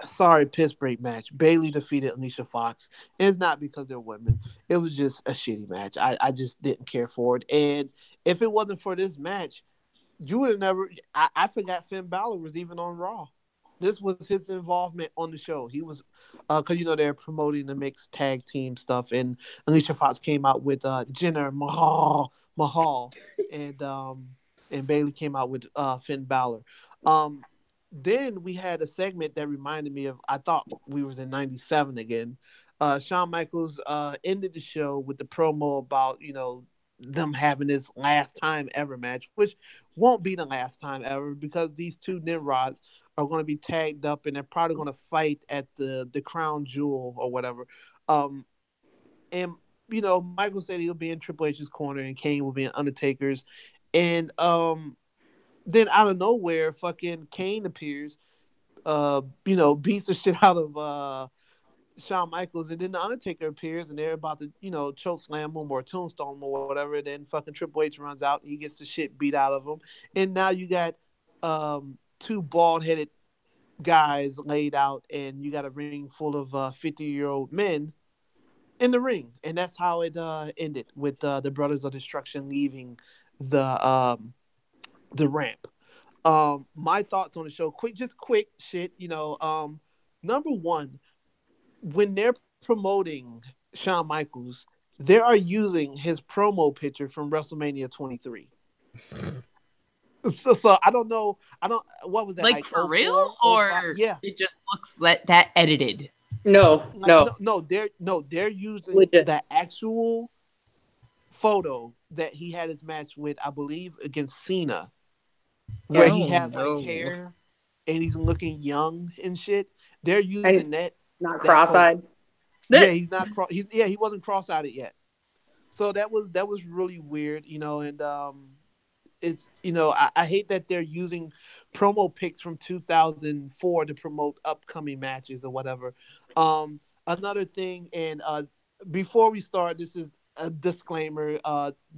Speaker 2: Sorry, piss break match. Bailey defeated Alicia Fox. And it's not because they're women. It was just a shitty match. I just didn't care for it. And if it wasn't for this match, you would have never. I forgot Finn Balor was even on Raw. This was his involvement on the show. He was, because they're promoting the mixed tag team stuff, and Alicia Fox came out with Jinder Mahal, and Bailey came out with Finn Balor. Then we had a segment that reminded me of. I thought we was in '97 again. Shawn Michaels ended the show with the promo about them having this last time ever match, which won't be the last time ever because these two Nimrods are going to be tagged up and they're probably going to fight at the Crown Jewel or whatever. And Michael said he'll be in Triple H's corner and Kane will be in Undertaker's, and then out of nowhere, fucking Kane appears, beats the shit out of Shawn Michaels, and then the Undertaker appears, and they're about to, choke slam him or tombstone him or whatever. And then fucking Triple H runs out, he gets the shit beat out of him, and now you got two bald headed guys laid out, and you got a ring full of 50-year-old men in the ring, and that's how it ended with the Brothers of Destruction leaving the ramp. My thoughts on the show, quick shit. Number one, when they're promoting Shawn Michaels, they are using his promo picture from WrestleMania 23. So I don't know. What was that
Speaker 4: like for
Speaker 2: 04,
Speaker 4: real,
Speaker 2: 05?
Speaker 4: or
Speaker 2: Yeah,
Speaker 4: it just looks that edited?
Speaker 1: No, no.
Speaker 2: they're using
Speaker 1: Legit.
Speaker 2: the actual photo that he had his match with, I believe, against Cena, where
Speaker 1: Yeah.
Speaker 2: he
Speaker 4: Oh
Speaker 2: has like
Speaker 4: no.
Speaker 2: hair and he's looking young and shit. They're
Speaker 1: And
Speaker 2: using
Speaker 1: not
Speaker 2: that photo.
Speaker 1: cross-eyed.
Speaker 2: Yeah, he's not he wasn't cross-eyed yet. So that was really weird, and it's I hate that they're using promo pics from 2004 to promote upcoming matches or whatever. Another thing, and before we start, this is a disclaimer.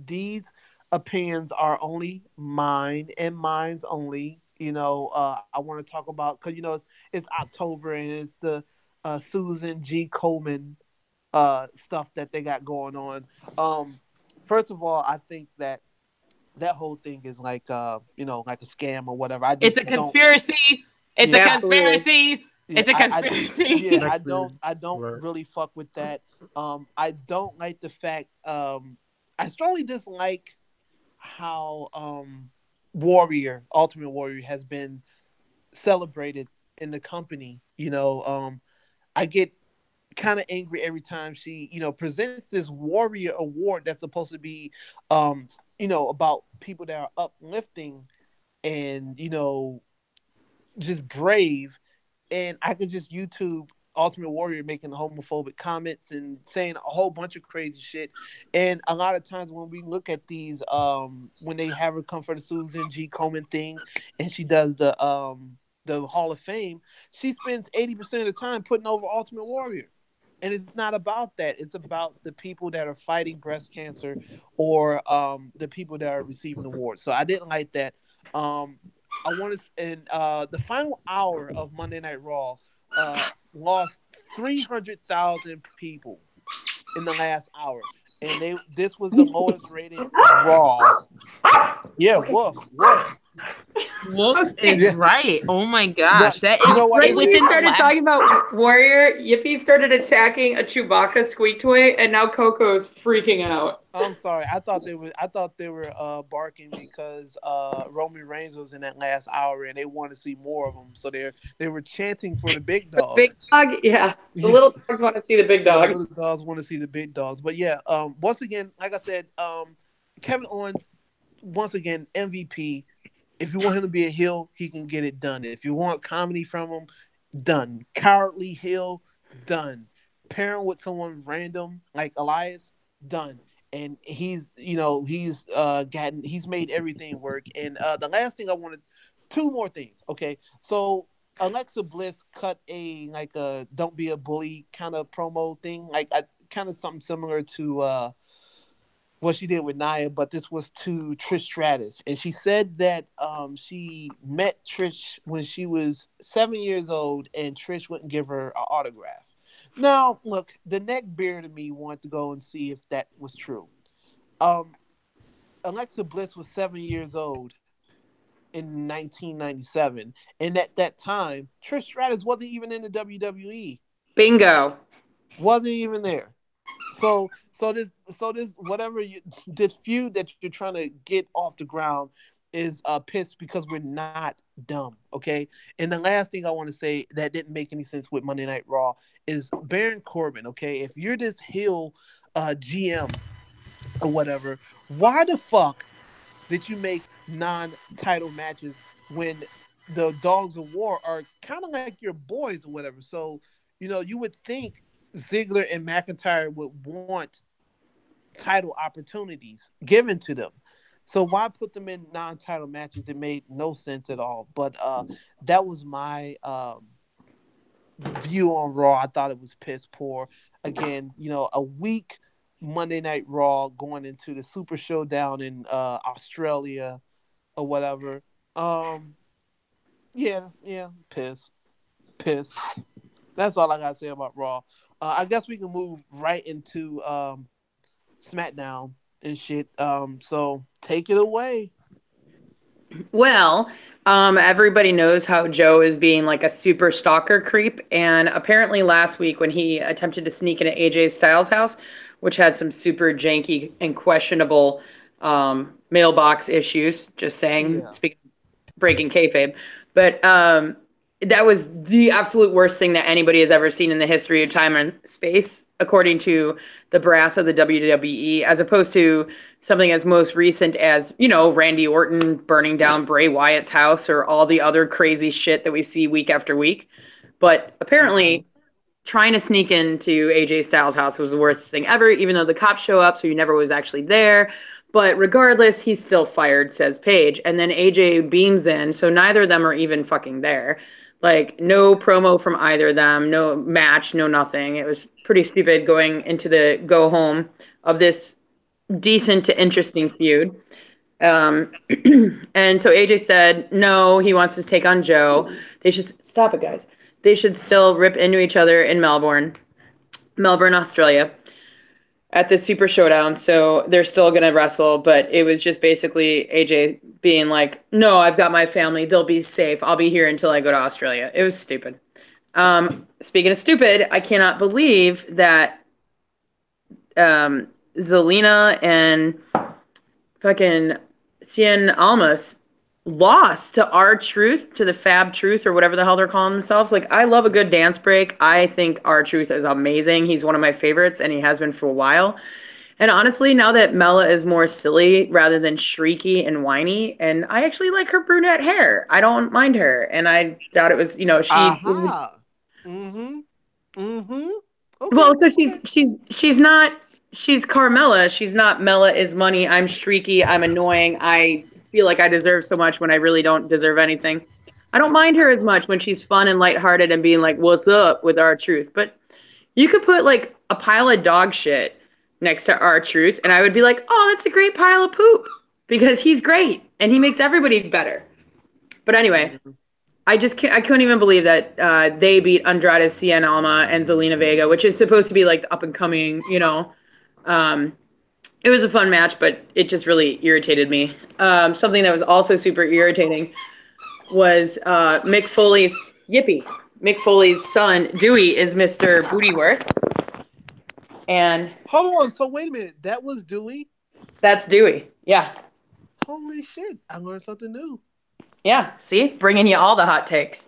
Speaker 2: These opinions are only mine and mine's only. I want to talk about because it's October and it's the Susan G. Komen stuff that they got going on. first of all, I think that whole thing is like like a scam or whatever.
Speaker 4: It's a conspiracy. It's a conspiracy.
Speaker 2: Yeah,
Speaker 4: it's a conspiracy.
Speaker 2: I don't really fuck with that. I don't like the fact. I strongly dislike how Ultimate Warrior has been celebrated in the company. I get kind of angry every time she, presents this Warrior Award that's supposed to be, about people that are uplifting and, just brave. And I could just YouTube Ultimate Warrior making homophobic comments and saying a whole bunch of crazy shit. And a lot of times when we look at these, when they have her come for the Susan G. Komen thing, and she does the Hall of Fame, she spends 80% of the time putting over Ultimate Warrior. And it's not about that. It's about the people that are fighting breast cancer or the people that are receiving awards. So I didn't like that. I want to, and the final hour of Monday Night Raw lost 300,000 people in the last hour, and this was the lowest rated Raw. Yeah, woof.
Speaker 4: Wolf is right. Oh my gosh.
Speaker 1: That is right when you started talking about Warrior, Yippee started attacking a Chewbacca squeak toy, and now Coco's freaking out.
Speaker 2: I'm sorry. I thought they were barking because Roman Reigns was in that last hour and they want to see more of him. So they were chanting for the big dog.
Speaker 1: The big dog, yeah. The little dogs want to see the big dog.
Speaker 2: The little dogs want to see the big dogs. But yeah, once again, like I said, Kevin Owens, once again, MVP. If you want him to be a heel, he can get it done. If you want comedy from him, done. Cowardly heel, done. Pairing with someone random like Elias, done. And he's made everything work. And the last thing I wanted, two more things. Okay, so Alexa Bliss cut a "Don't Be a Bully" kind of promo thing, kind of something similar to what she did with Nia, but this was to Trish Stratus. And she said that she met Trish when she was 7 years old and Trish wouldn't give her an autograph. Now, look, the neck beard in me wanted to go and see if that was true. Alexa Bliss was 7 years old in 1997. And at that time, Trish Stratus wasn't even in the WWE.
Speaker 1: Bingo.
Speaker 2: Wasn't even there. So this this feud that you're trying to get off the ground is pissed because we're not dumb, okay? And the last thing I want to say that didn't make any sense with Monday Night Raw is Baron Corbin, okay? If you're this heel GM or whatever, why the fuck did you make non-title matches when the Dogs of War are kind of like your boys or whatever? So, you would think Ziggler and McIntyre would want title opportunities given to them. So why put them in non-title matches? It made no sense at all. But that was my view on Raw. I thought it was piss poor. Again, a weak Monday Night Raw going into the Super Showdown in Australia or whatever. Yeah, piss. That's all I gotta say about Raw. I guess we can move right into SmackDown and shit. So take it away.
Speaker 1: Well, everybody knows how Joe is being like a super stalker creep, and apparently last week when he attempted to sneak into AJ Styles' house, which had some super janky and questionable mailbox issues, just saying, speaking breaking kayfabe, but that was the absolute worst thing that anybody has ever seen in the history of time and space, according to the brass of the WWE, as opposed to something as most recent as, Randy Orton burning down Bray Wyatt's house or all the other crazy shit that we see week after week. But apparently trying to sneak into AJ Styles' house was the worst thing ever, even though the cops show up, so he never was actually there. But regardless, he's still fired, says Paige. And then AJ beams in, so neither of them are even fucking there. Like, no promo from either of them, no match, no nothing. It was pretty stupid going into the go home of this decent to interesting feud. And so AJ said, no, he wants to take on Joe. They should stop it, guys. They should still rip into each other in Melbourne, Australia. at the Super Showdown. So they're still going to wrestle, but it was just basically AJ being like, no, I've got my family. They'll be safe. I'll be here until I go to Australia. It was stupid. Speaking of stupid, I cannot believe that Zelina and fucking Cien Almas lost to R-Truth, to the Fab Truth, or whatever the hell they're calling themselves. Like, I love a good dance break. I think R-Truth is amazing. He's one of my favorites, and he has been for a while. And honestly, now that Mela is more silly rather than shrieky and whiny, and I actually like her brunette hair. I don't mind her. And I thought it was,
Speaker 2: Mm-hmm. Mm-hmm. Okay.
Speaker 1: Well, so she's not she's Carmella. She's not Mela is money. I'm shrieky. I'm annoying. I feel like I deserve so much when I really don't deserve anything. I don't mind her as much when she's fun and lighthearted and being like, "What's up?" with R-Truth. But you could put like a pile of dog shit next to R-Truth, and I would be like, "Oh, that's a great pile of poop," because he's great and he makes everybody better. But anyway, I couldn't even believe that they beat Andrade Cien Alma and Zelina Vega, which is supposed to be like the up and coming, it was a fun match, but it just really irritated me. Something that was also super irritating was Mick Foley's Yippee. Mick Foley's son, Dewey, is Mr. Bootyworth. And
Speaker 2: hold on, so wait a minute. That was Dewey?
Speaker 1: That's Dewey, yeah.
Speaker 2: Holy shit, I learned something new.
Speaker 1: Yeah, see? Bringing you all the hot takes.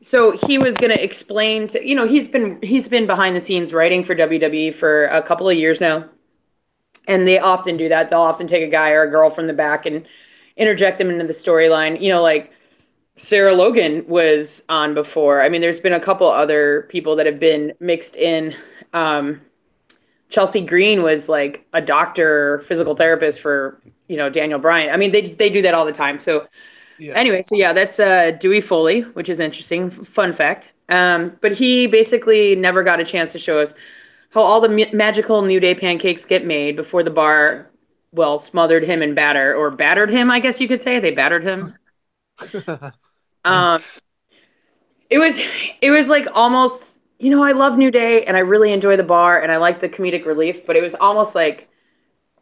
Speaker 1: So he was going to explain to, he's been behind the scenes writing for WWE for a couple of years now. And they often do that. They'll often take a guy or a girl from the back and interject them into the storyline. Like Sarah Logan was on before. I mean, there's been a couple other people that have been mixed in. Chelsea Green was like a doctor, physical therapist for, Daniel Bryan. I mean, they do that all the time. So anyway, that's Dewey Foley, which is interesting. Fun fact. But he basically never got a chance to show us how all the magical New Day pancakes get made before the bar, smothered him in batter, or battered him, I guess you could say. They battered him. It was like almost, I love New Day and I really enjoy the bar and I like the comedic relief, but it was almost like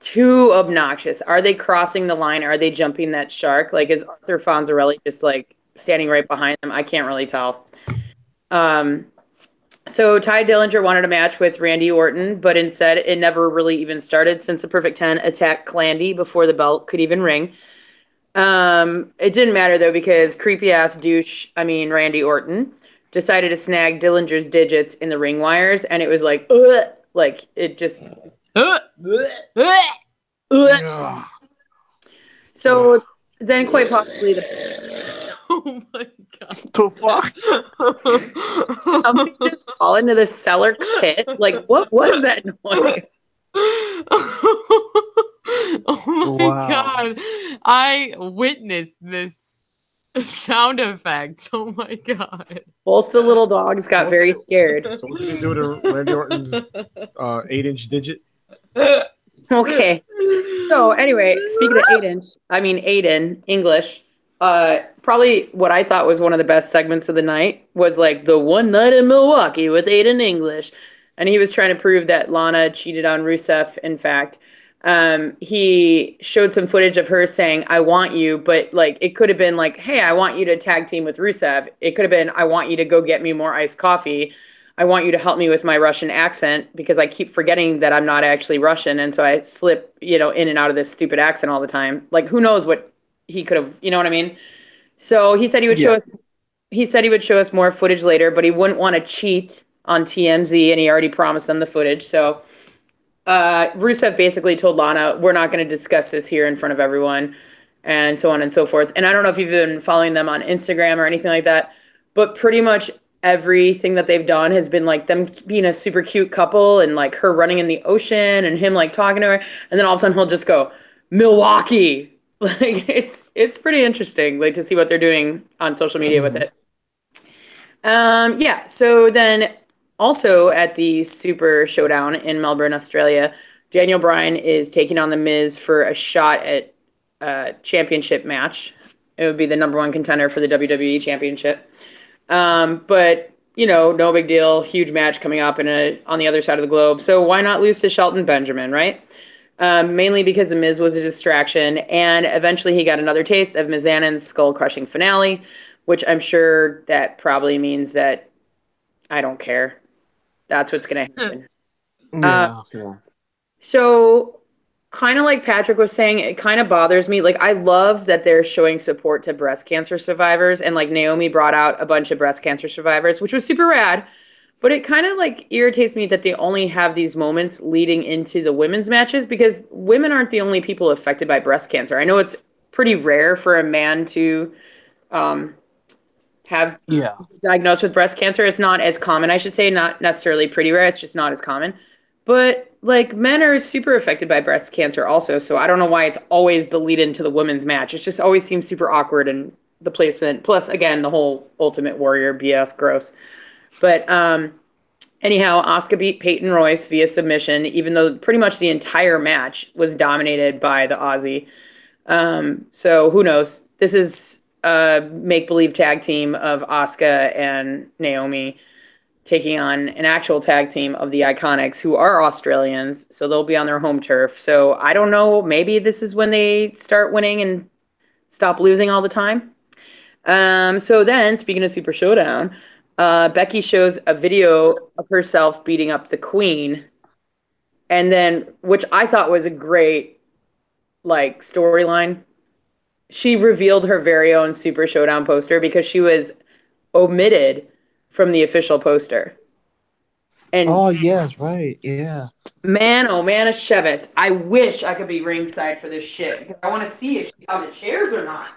Speaker 1: too obnoxious. Are they crossing the line? Are they jumping that shark? Like, is Arthur Fonzarelli just like standing right behind them? I can't really tell. So Ty Dillinger wanted a match with Randy Orton, but instead it never really even started since the Perfect 10 attacked Clandy before the belt could even ring. It didn't matter though, because creepy ass douche, Randy Orton, decided to snag Dillinger's digits in the ring wires, and it was like, ugh, like it just. So then, quite possibly,
Speaker 4: oh my god!
Speaker 2: The fuck?
Speaker 1: Somebody just fall into the cellar pit. Like, what was that noise?
Speaker 4: Oh my god! I witnessed this sound effect. Oh my god!
Speaker 1: Both the little dogs got very scared.
Speaker 3: So what did you do to Randy Orton's 8-inch digit?
Speaker 1: Okay. So anyway, speaking of 8-inch, Aiden, English, probably what I thought was one of the best segments of the night was like the one night in Milwaukee with Aiden English. And he was trying to prove that Lana cheated on Rusev, in fact. He showed some footage of her saying, I want you, but like it could have been like, hey, I want you to tag team with Rusev. It could have been, I want you to go get me more iced coffee. I want you to help me with my Russian accent because I keep forgetting that I'm not actually Russian. And so I slip, in and out of this stupid accent all the time. Like, who knows what he could have, you know what I mean? So he said he would show us more footage later, but he wouldn't want to cheat on TMZ, and he already promised them the footage. So Rusev basically told Lana, we're not going to discuss this here in front of everyone, and so on and so forth. And I don't know if you've been following them on Instagram or anything like that, but pretty much everything that they've done has been like them being a super cute couple and like her running in the ocean and him like talking to her. And then all of a sudden he'll just go, Milwaukee. Like it's pretty interesting, like to see what they're doing on social media with it. So then also at the Super Showdown in Melbourne, Australia, Daniel Bryan is taking on The Miz for a shot at a championship match. It would be the number one contender for the WWE championship. But no big deal. Huge match coming up on the other side of the globe. So why not lose to Shelton Benjamin, right? Mainly because The Miz was a distraction, and eventually he got another taste of Mizannon's skull-crushing finale, which I'm sure that probably means that I don't care. That's what's going to happen.
Speaker 2: Yeah.
Speaker 1: So kind of like Patrick was saying, it kind of bothers me. Like, I love that they're showing support to breast cancer survivors, and like Naomi brought out a bunch of breast cancer survivors, which was super rad. But it kind of like irritates me that they only have these moments leading into the women's matches, because women aren't the only people affected by breast cancer. I know it's pretty rare for a man to um, have diagnosed with breast cancer. It's not as common, I should say, not necessarily pretty rare. It's just not as common. But like men are super affected by breast cancer also. So I don't know why it's always the lead into the women's match. It just always seems super awkward, and the placement. Plus, again, the whole Ultimate Warrior BS, gross. But anyhow, Asuka beat Peyton Royce via submission, even though pretty much the entire match was dominated by the Aussie. So who knows? This is a make-believe tag team of Asuka and Naomi taking on an actual tag team of the Iconics, who are Australians, so they'll be on their home turf. So I don't know, maybe this is when they start winning and stop losing all the time. So then, speaking of Super Showdown, Becky shows a video of herself beating up the Queen, and then, which I thought was a great like storyline, she revealed her very own Super Showdown poster because she was omitted from the official poster. And
Speaker 2: yes, right. Yeah.
Speaker 1: man, oh man, a Shevitz. I wish I could be ringside for this shit, because I want to see if she's on the chairs or not.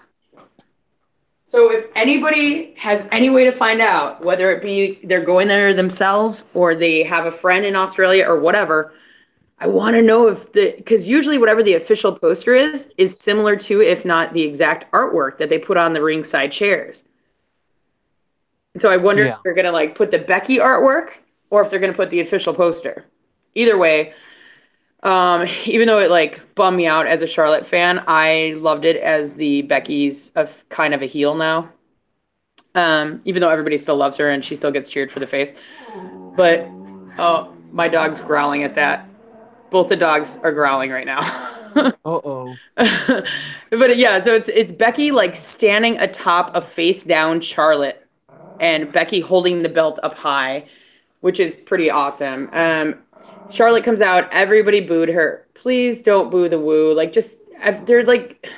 Speaker 1: So if anybody has any way to find out, whether it be they're going there themselves or they have a friend in Australia or whatever, I want to know because usually whatever the official poster is similar to, if not the exact artwork that they put on the ringside chairs. And so I wonder if they're going to like put the Becky artwork or if they're going to put the official poster. Either way, even though it like bummed me out as a Charlotte fan, I loved it as the Becky's of kind of a heel now. Even though everybody still loves her and she still gets cheered for the face. But oh, my dog's growling at that. Both the dogs are growling right now.
Speaker 2: Uh-oh.
Speaker 1: But yeah, so it's Becky like standing atop a face down Charlotte, and Becky holding the belt up high, which is pretty awesome. Charlotte comes out, everybody booed her. Please don't boo the woo. Like, they're like,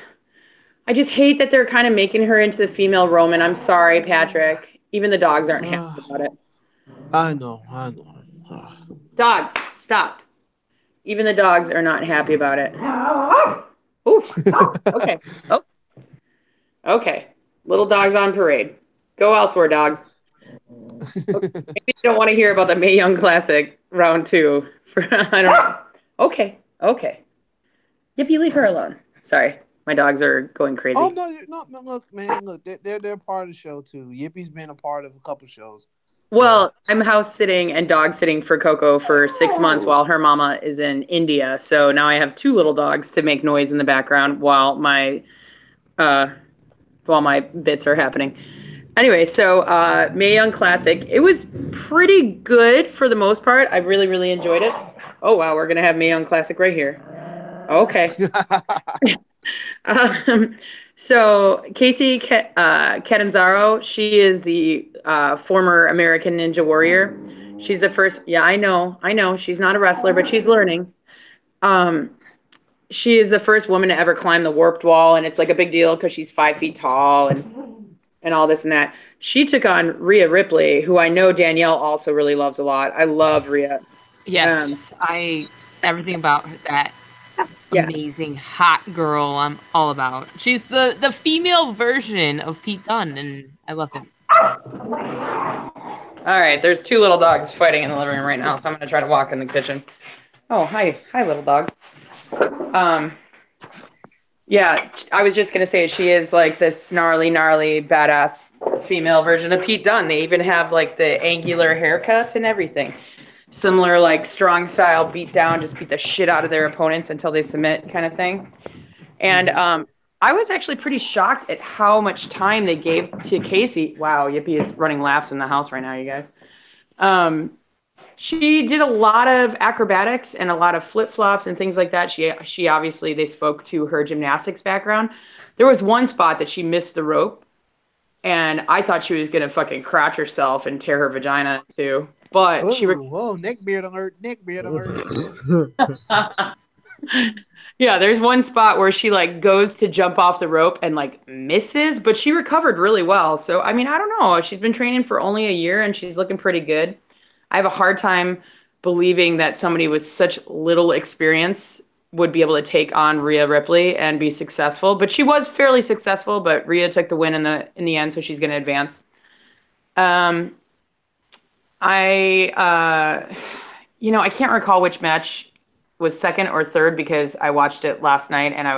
Speaker 1: I just hate that they're kind of making her into the female Roman. I'm sorry, Patrick. Even the dogs aren't happy about it.
Speaker 2: I know.
Speaker 1: Dogs, stop. Even the dogs are not happy about it. Oof. Oh, okay. Oh. Okay. Little dogs on parade. Go elsewhere, dogs. Okay. Maybe you don't want to hear about the Mae Young Classic round 2. I don't know. Okay. Yippee, leave her alone. Sorry. My dogs are going crazy.
Speaker 2: Oh, no, look, man. Look, they're part of the show, too. Yippie's been a part of a couple shows.
Speaker 1: Well, I'm house sitting and dog sitting for Coco for 6 months while her mama is in India. So now I have 2 little dogs to make noise in the background while my bits are happening. Anyway, so Mae Young Classic. It was pretty good for the most part. I really, really enjoyed it. Oh, wow. We're going to have Mae Young Classic right here. Okay. So Casey Catanzaro, she is the former American Ninja Warrior. She's the first. Yeah, I know. She's not a wrestler, but she's learning. She is the first woman to ever climb the warped wall, and it's like a big deal because she's 5 feet tall and all this and that. She took on Rhea Ripley, who I know Danielle also really loves a lot. I love Rhea.
Speaker 4: Yes, everything about that. Amazing hot girl I'm all about. She's the female version of Pete Dunne, and I love him.
Speaker 1: All right, there's 2 little dogs fighting in the living room right now, so I'm going to try to walk in the kitchen. Oh, hi little dog. Yeah, I was just going to say she is like this snarly, gnarly, badass female version of Pete Dunne. They even have like the angular haircuts and everything. Similar, like strong style beat down, just beat the shit out of their opponents until they submit kind of thing. And I was actually pretty shocked at how much time they gave to Casey. Wow, Yippee is running laps in the house right now, you guys. Um, she did a lot of acrobatics and a lot of flip flops and things like that. She obviously they spoke to her gymnastics background. There was one spot that she missed the rope, and I thought she was gonna fucking crotch herself and tear her vagina too. But she
Speaker 5: whoa, neckbeard alert, neckbeard
Speaker 3: alert.
Speaker 1: Yeah, there's one spot where she like goes to jump off the rope and like misses, but she recovered really well. So I mean, I don't know. She's been training for only a year and she's looking pretty good. I have a hard time believing that somebody with such little experience would be able to take on Rhea Ripley and be successful. But she was fairly successful, but Rhea took the win in the end, so she's going to advance. Um, I I can't recall which match was second or third because I watched it last night and I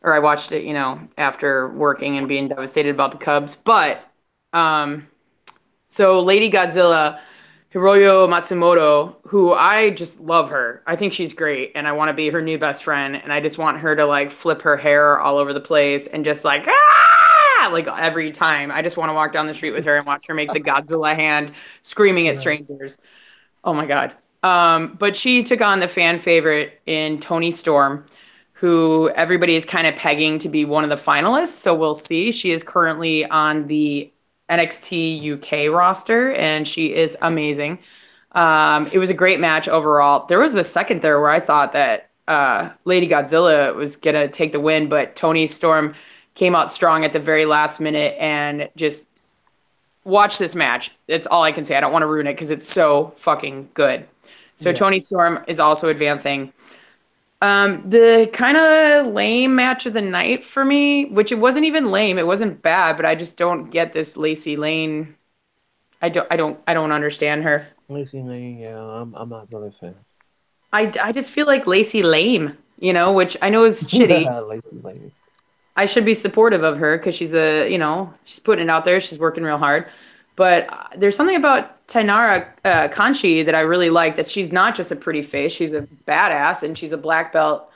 Speaker 1: watched it, after working and being devastated about the Cubs. But so Lady Godzilla, Hiroyo Matsumoto, who I just love her. I think she's great and I want to be her new best friend. And I just want her to like flip her hair all over the place and just like, like every time. I just want to walk down the street with her and watch her make the Godzilla hand screaming at strangers. Oh my God. But she took on the fan favorite in Toni Storm, who everybody is kind of pegging to be one of the finalists. So we'll see. She is currently on the NXT UK roster, and she is amazing. It was a great match overall. There was a second there where I thought that Lady Godzilla was going to take the win, but Toni Storm came out strong at the very last minute and just watch this match. It's all I can say. I don't want to ruin it because it's so fucking good. So yeah. Toni Storm is also advancing. The kind of lame match of the night for me, which it wasn't even lame, it wasn't bad, but I just don't get this Lacey Lane. I don't understand her.
Speaker 5: Lacey Lane, yeah, I'm not really a fan.
Speaker 1: I just feel like Lacey lame, which I know is shitty.
Speaker 5: Lacey Lane.
Speaker 1: I should be supportive of her because she's she's putting it out there. She's working real hard. But there's something about Tainara Kanchi that I really like, that she's not just a pretty face. She's a badass and she's a black belt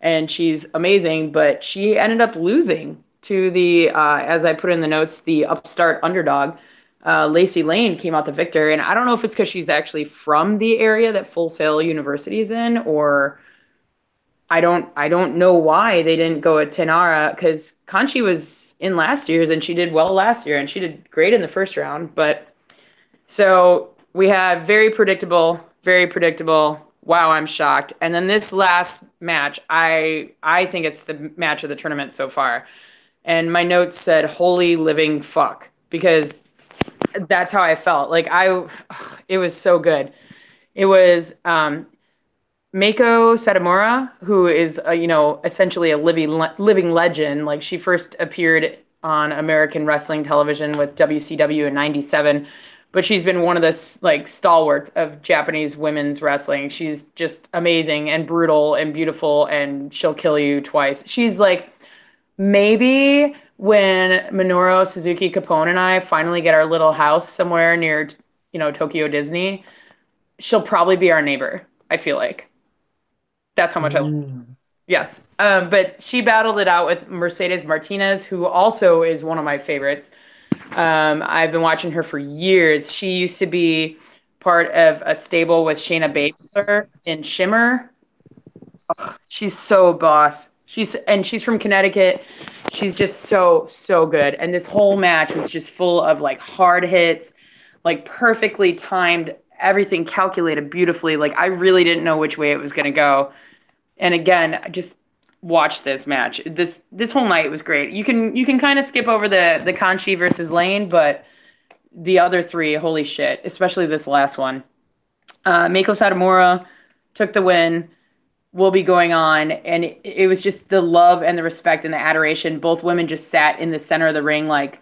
Speaker 1: and she's amazing. But she ended up losing to the, as I put in the notes, the upstart underdog. Lacey Lane came out the victor. And I don't know if it's because she's actually from the area that Full Sail University is in, or I don't know why they didn't go at Tainara, because Kanchi was in last year's and she did well last year and she did great in the first round. But so we have very predictable. Wow, I'm shocked. And then this last match, I think it's the match of the tournament so far. And my notes said, holy living fuck, because that's how I felt. Like it was so good. It was, Meiko Satomura, who is, essentially a living legend. Like, she first appeared on American wrestling television with WCW in '97, but she's been one of the like stalwarts of Japanese women's wrestling. She's just amazing and brutal and beautiful, and she'll kill you twice. She's like, maybe when Minoru Suzuki Capone and I finally get our little house somewhere near, Tokyo Disney, she'll probably be our neighbor, I feel like. That's how much I love her. Yes. But she battled it out with Mercedes Martinez, who also is one of my favorites. I've been watching her for years. She used to be part of a stable with Shayna Baszler in Shimmer. Oh, she's so boss. She's from Connecticut. She's just so good. And this whole match was just full of like hard hits, like perfectly timed, everything calculated beautifully. Like, I really didn't know which way it was going to go. And again, just watch this match. This whole night was great. You can kind of skip over the Kanchi versus Lane, but the other three, holy shit, especially this last one. Meiko Satomura took the win. Will be going on, and it was just the love and the respect and the adoration. Both women just sat in the center of the ring, like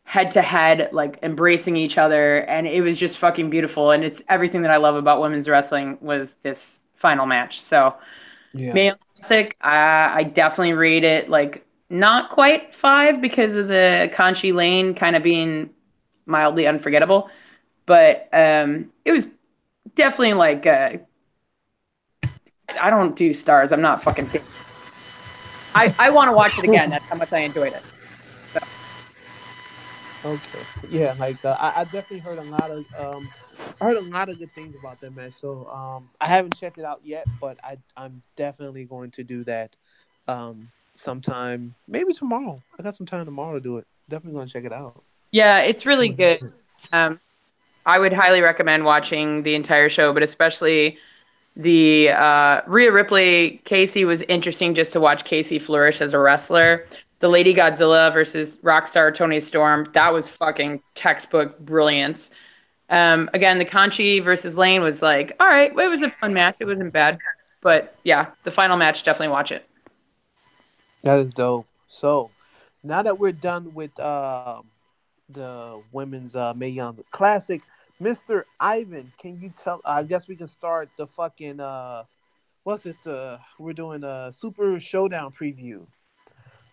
Speaker 1: head to head, like embracing each other, and it was just fucking beautiful. And it's everything that I love about women's wrestling was this final match. So. Yeah. Male classic, I definitely rate it like not quite 5 because of the Kanchi Lane kind of being mildly unforgettable, but it was definitely like I don't do stars. I'm not fucking kidding. I want to watch it again. That's how much I enjoyed it. So.
Speaker 2: Okay. Yeah, like I definitely heard a lot of good things about that match. So I haven't checked it out yet, but I'm definitely going to do that sometime, maybe tomorrow. I got some time tomorrow to do it. Definitely gonna check it out.
Speaker 1: Yeah, it's really good. I would highly recommend watching the entire show, but especially the Rhea Ripley. Casey was interesting just to watch Casey flourish as a wrestler. The Lady Godzilla versus Rockstar Tony Storm, that was fucking textbook brilliance. Again, the Conchi versus Lane was like, all right, it was a fun match. It wasn't bad. But yeah, the final match, definitely watch it.
Speaker 2: That is dope. So now that we're done with the women's Mae Young Classic, Mr. Ivan, can you tell? I guess we can start the fucking what's this? We're doing a Super Showdown preview.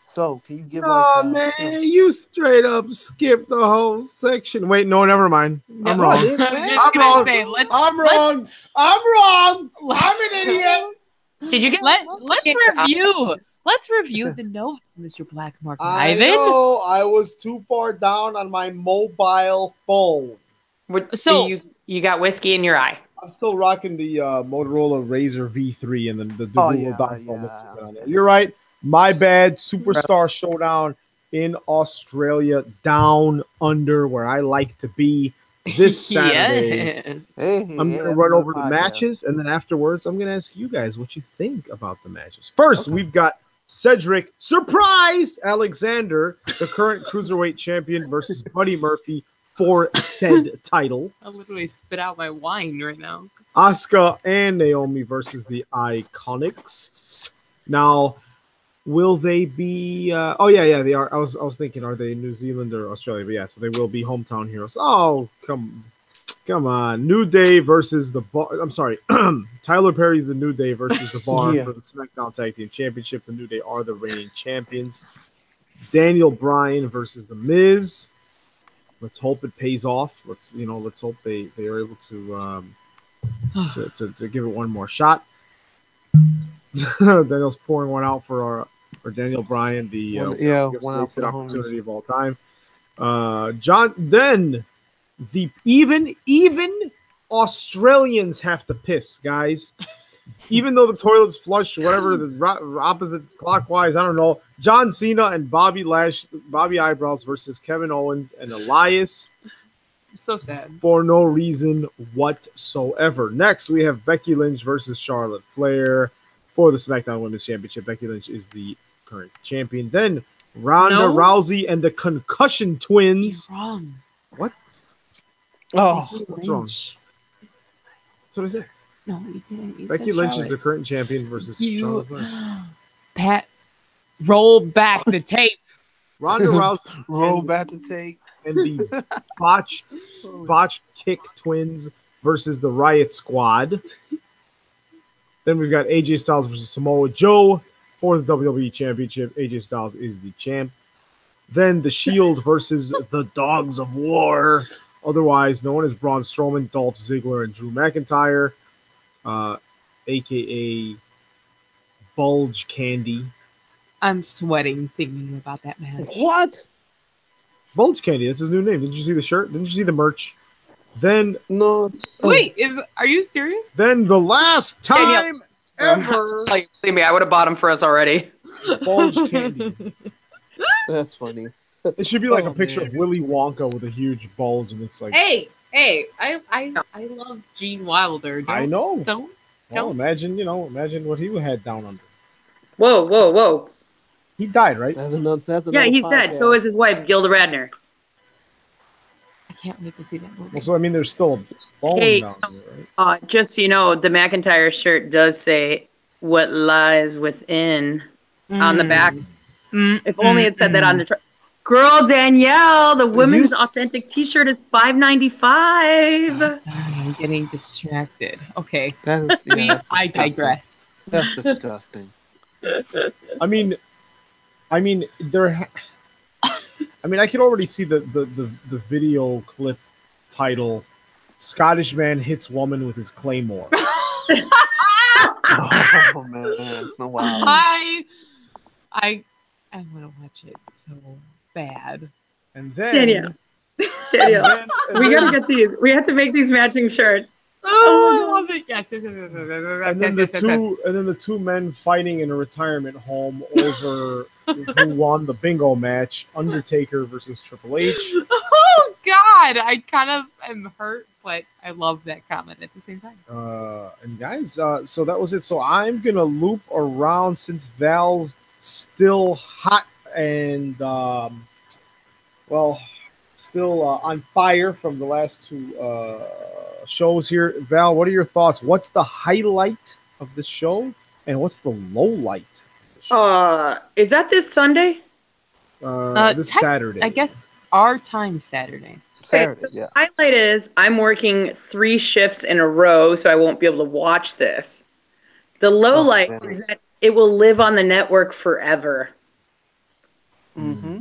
Speaker 2: So can you give us?
Speaker 3: Oh man, you straight up skipped the whole section. Wait, no, never mind. I'm wrong. I'm wrong. I'm wrong. I'm an idiot.
Speaker 4: Did you get? Let's review. Let's review the notes, Mr. Blackmark.
Speaker 3: I know I was too far down on my mobile phone.
Speaker 1: So you got whiskey in your eye.
Speaker 3: I'm still rocking the Motorola Razr V3 and the Google Docs phone. You're right. My bad. Superstar Showdown in Australia, down under where I like to be this Saturday.
Speaker 4: Yes.
Speaker 3: I'm going to run over the matches, and then afterwards, I'm going to ask you guys what you think about the matches. First, we've got Cedric Surprise Alexander, the current Cruiserweight champion, versus Buddy Murphy for said title.
Speaker 4: I literally spit out my wine right now.
Speaker 3: Asuka and Naomi versus the Iconics. Now, will they be? They are. I was thinking, are they New Zealand or Australia? But yeah, so they will be hometown heroes. Oh, come on, New Day versus the Bar. I'm sorry, Tyler Perry's the New Day versus the Bar for the SmackDown Tag Team Championship. The New Day are the reigning champions. Daniel Bryan versus the Miz. Let's hope it pays off. Let's hope they are able to give it one more shot. Daniel's pouring one out for Daniel Bryan, the wasted opportunity of all time. Then the even Australians have to piss, guys. Even though the toilet's flush, whatever the opposite clockwise, I don't know. John Cena and Bobby Eyebrows versus Kevin Owens and Elias.
Speaker 4: So sad.
Speaker 3: For no reason whatsoever. Next, we have Becky Lynch versus Charlotte Flair for the SmackDown Women's Championship. Becky Lynch is the current champion. Then Ronda Rousey and the Concussion Twins.
Speaker 4: You're wrong.
Speaker 3: What?
Speaker 2: Oh,
Speaker 3: what's wrong? That's what I said.
Speaker 4: No, you didn't.
Speaker 3: Becky Lynch is the current champion versus Charlotte Flair.
Speaker 4: Pat, roll back the tape.
Speaker 3: Ronda Rousey
Speaker 2: roll back the tape.
Speaker 3: And the botched kick twins versus the Riot Squad. Then we've got AJ Styles versus Samoa Joe for the WWE Championship. AJ Styles is the champ. Then the Shield versus the Dogs of War, otherwise known as Braun Strowman, Dolph Ziggler, and Drew McIntyre, a.k.a. Bulge Candy.
Speaker 4: I'm sweating thinking about that match.
Speaker 2: What?
Speaker 3: Bulge Candy, that's his new name. Didn't you see the shirt? Didn't you see the merch? Then
Speaker 2: no.
Speaker 4: Wait, are you serious?
Speaker 3: Then the last time ever.
Speaker 1: Believe me, I would have bought them for us already.
Speaker 3: Bulge Candy.
Speaker 2: That's funny.
Speaker 3: It should be like a picture of Willy Wonka with a huge bulge, and it's like.
Speaker 4: Hey, I love Gene Wilder.
Speaker 3: I know.
Speaker 4: Don't.
Speaker 3: Imagine what he had down under.
Speaker 1: Whoa.
Speaker 3: He died, right?
Speaker 2: That's another
Speaker 1: he's dead. So is his wife, Gilda Radner.
Speaker 4: I can't wait to see that movie.
Speaker 3: Well, so, I mean, there's still a bone down there, right?
Speaker 1: Just so you know, the McIntyre shirt does say what lies within on the back. If only it said that on the... Girl, Danielle, the women's authentic t-shirt is $5.95.
Speaker 4: Oh, sorry, I'm getting distracted. Okay.
Speaker 2: I
Speaker 4: digress.
Speaker 2: That's disgusting.
Speaker 3: I mean, I could already see the video clip title: Scottish man hits woman with his claymore.
Speaker 2: Oh man! Wow.
Speaker 4: I want to watch it so bad.
Speaker 3: And then
Speaker 1: Danielle. Danielle. We gotta get these. We have to make these matching shirts.
Speaker 4: Oh, I love it. Yes.
Speaker 3: And then the two men fighting in a retirement home over who won the bingo match: Undertaker versus Triple H.
Speaker 4: Oh God, I kind of am hurt, but I love that comment at the same time.
Speaker 3: And guys, so that was it. So I'm gonna loop around since Val's still hot and still on fire from the last two shows here. Val, what are your thoughts? What's the highlight of the show, and what's the low light?
Speaker 1: Is that this Sunday?
Speaker 3: This Saturday.
Speaker 4: I guess our time Saturday.
Speaker 1: Okay, so the highlight is I'm working 3 shifts in a row, so I won't be able to watch this. The low light is that it will live on the network forever.
Speaker 5: Mm-hmm.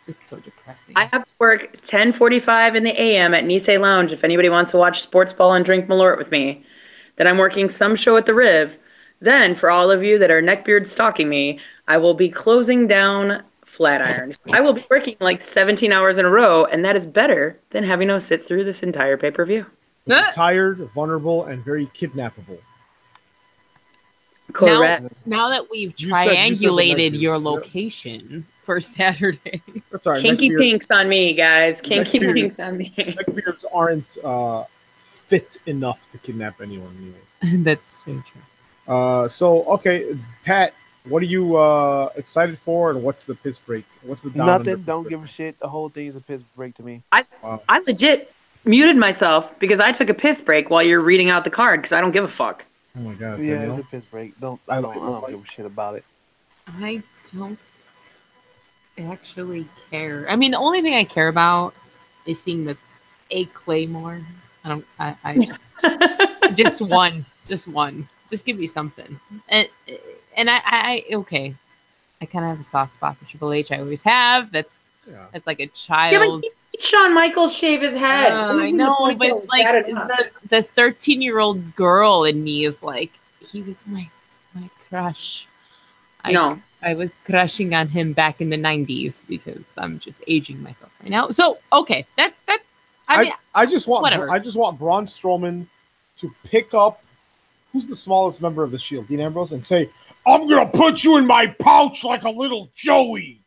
Speaker 4: It's so depressing.
Speaker 1: I have to work 10:45 in the a.m. at Nisei Lounge if anybody wants to watch sports ball and drink Malort with me. Then I'm working some show at the Riv. Then, for all of you that are neckbeard stalking me, I will be closing down Flatiron. I will be working like 17 hours in a row, and that is better than having to sit through this entire pay-per-view.
Speaker 3: Tired, vulnerable, and very kidnappable.
Speaker 1: Correct.
Speaker 4: Now that we've triangulated your location for Saturday.
Speaker 3: That's all right.
Speaker 1: Kinky pinks on me, guys. Kinky pinks on me.
Speaker 3: Neckbeards aren't fit enough to kidnap anyone anyways.
Speaker 4: That's very true.
Speaker 3: Okay, Pat, what are you excited for, and what's the piss break? What's the
Speaker 5: nothing? Don't give a shit. The whole thing is a piss break to me.
Speaker 1: I legit muted myself because I took a piss break while you're reading out the card because I don't give a fuck.
Speaker 3: Oh my god!
Speaker 5: Yeah, it's a piss break. I don't give a shit about it.
Speaker 4: I don't actually care. I mean, the only thing I care about is seeing the A Claymore. Just one. Just give me something. And I okay. I kind of have a soft spot for Triple H. I always have. That's like a child.
Speaker 1: Yeah, but Shawn Michaels shave his head.
Speaker 4: I know, but like the 13-year-old girl in me is like, he was my crush. I was crushing on him back in the 90s because I'm just aging myself right now. So okay, that's.
Speaker 3: I just want
Speaker 4: whatever.
Speaker 3: I just want Braun Strowman to pick up who's the smallest member of the Shield, Dean Ambrose, and say, "I'm gonna put you in my pouch like a little Joey."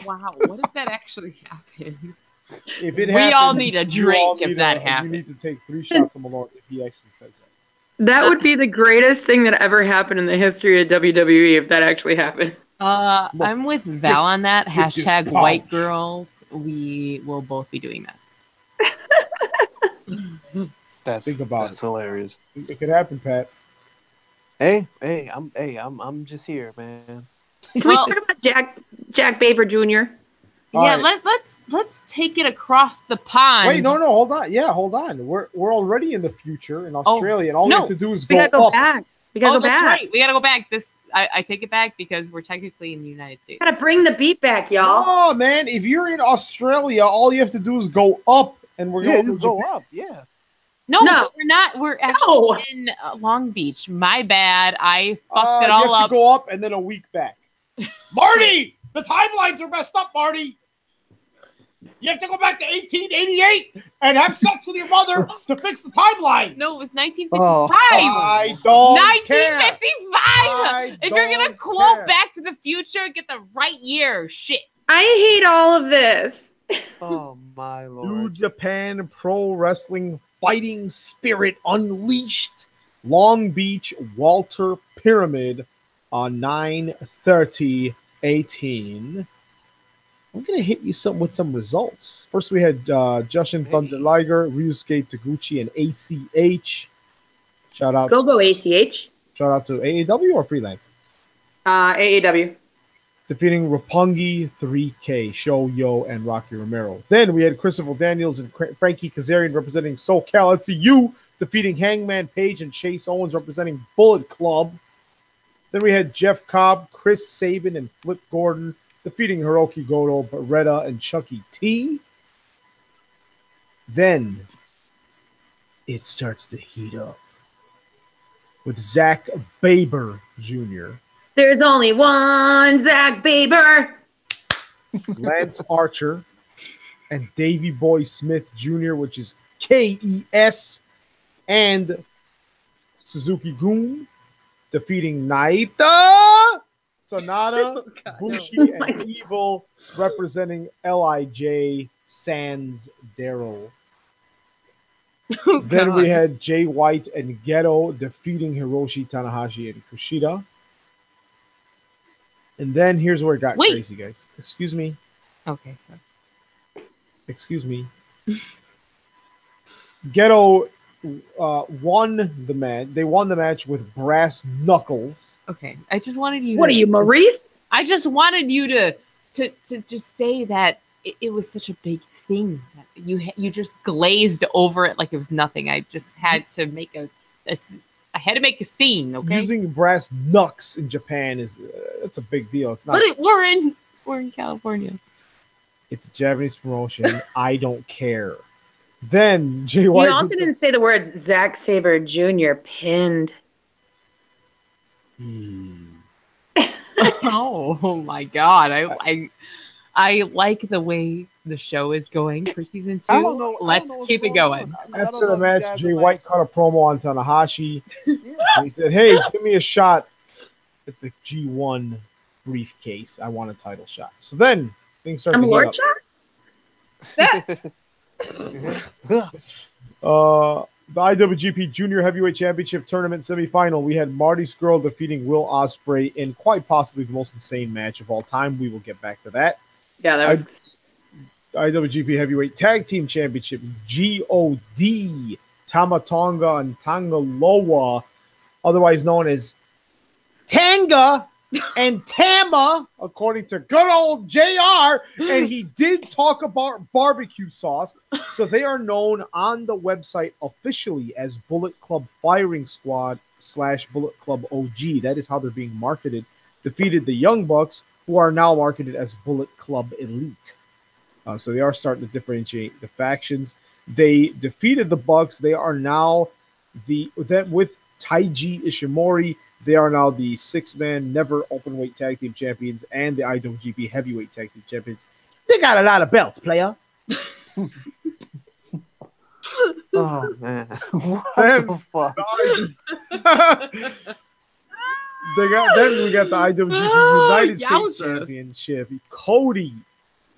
Speaker 4: Wow, what if that actually happens?
Speaker 3: If it
Speaker 4: we
Speaker 3: happens,
Speaker 4: all need a drink if that happens.
Speaker 3: You need to take 3 shots of Malort if he actually says that.
Speaker 1: That would be the greatest thing that ever happened in the history of WWE if that actually happened.
Speaker 4: I'm with Val on that. Hashtag white girls. We will both be doing that.
Speaker 5: That's hilarious.
Speaker 3: It could happen, Pat.
Speaker 5: Hey, I'm just here, man.
Speaker 1: Can we talk about Jack Baber Jr.?
Speaker 4: Yeah, let's take it across the pond.
Speaker 3: Wait, no, hold on. Yeah, hold on. We're already in the future in Australia, and all we have to do is
Speaker 1: go
Speaker 3: up.
Speaker 1: Back. We gotta go
Speaker 4: that's
Speaker 1: back.
Speaker 4: Right. We gotta go back. I take it back because we're technically in the United States.
Speaker 1: Gotta bring the beat back, y'all.
Speaker 3: Oh man, if you're in Australia, all you have to do is go up, and we're going to
Speaker 5: go up. Yeah.
Speaker 4: No, we're not. We're actually in Long Beach. My bad. I fucked it all up.
Speaker 3: You have to go up and then a week back. Marty, the timelines are messed up, Marty. You have to go back to 1888 and have sex with your mother to fix the timeline.
Speaker 4: No, it was 1955.
Speaker 3: I don't
Speaker 4: 1955. If you're going to quote Back to the Future, get the right year. Shit.
Speaker 1: I hate all of this.
Speaker 5: Oh, my Lord.
Speaker 3: New Japan Pro Wrestling Fighting Spirit Unleashed. Long Beach Walter Pyramid on 9/30/18. I'm going to hit you with some results. First, we had Jushin Thunder Liger, Ryusuke Taguchi, and ACH. Shout out.
Speaker 1: Go ACH.
Speaker 3: Shout out to AAW or Freelance?
Speaker 1: AAW.
Speaker 3: Defeating Roppongi 3K, Shoyo, and Rocky Romero. Then we had Christopher Daniels and Frankie Kazarian representing SoCal SCU, defeating Hangman Page and Chase Owens representing Bullet Club. Then we had Jeff Cobb, Chris Sabin, and Flip Gordon defeating Hiroki Goto, Beretta, and Chucky T. Then it starts to heat up. with Zach Baber Jr.,
Speaker 1: There's only one Zach Baber.
Speaker 3: Lance Archer, and Davey Boy Smith Jr., which is KES, and Suzuki-gun defeating Naito, Sonata, Bushi, and Evil, representing LIJ Sans Daryl. Then we had Jay White and Geto defeating Hiroshi Tanahashi and Kushida. And then here's where it got crazy, guys. Excuse me.
Speaker 4: Okay, sorry.
Speaker 3: Excuse me. Geto won the match. They won the match with brass knuckles.
Speaker 4: Okay, I just wanted you.
Speaker 1: What are you, Maurice?
Speaker 4: I just wanted you to just say that it was such a big thing that you just glazed over it like it was nothing. I just had to make a scene. Okay,
Speaker 3: using brass knucks in Japan it's a big deal. It's not.
Speaker 4: But we're in California.
Speaker 3: It's a Japanese promotion. I don't care. Then Jay White.
Speaker 1: You also didn't say the words Zack Sabre Jr. pinned.
Speaker 4: Oh my God! I like the way the show is going for season 2. Let's keep it going.
Speaker 3: After the match, Jay White cut a promo on Tanahashi. He said, "Hey, give me a shot at the G1 briefcase. I want a title shot." So then things started to heat up. The IWGP Junior Heavyweight Championship Tournament semifinal, we had Marty Scurll defeating Will Ospreay in quite possibly the most insane match of all time. We will get back to that.
Speaker 1: Yeah, that was...
Speaker 3: IWGP Heavyweight Tag Team Championship, GOD, Tama Tonga and Tangaloa, otherwise known as Tanga and Tama, according to good old JR, and he did talk about barbecue sauce, so they are known on the website officially as Bullet Club Firing Squad / Bullet Club OG. That is how they're being marketed. Defeated the Young Bucks, who are now marketed as Bullet Club Elite. So they are starting to differentiate the factions. They defeated the Bucks. They are now with Taiji Ishimori. They are now the 6-man never openweight tag team champions and the IWGP Heavyweight Tag Team Champions. They got a lot of belts, player.
Speaker 5: Oh man, what the fuck?
Speaker 3: Then we got the IWGP United States Championship. Cody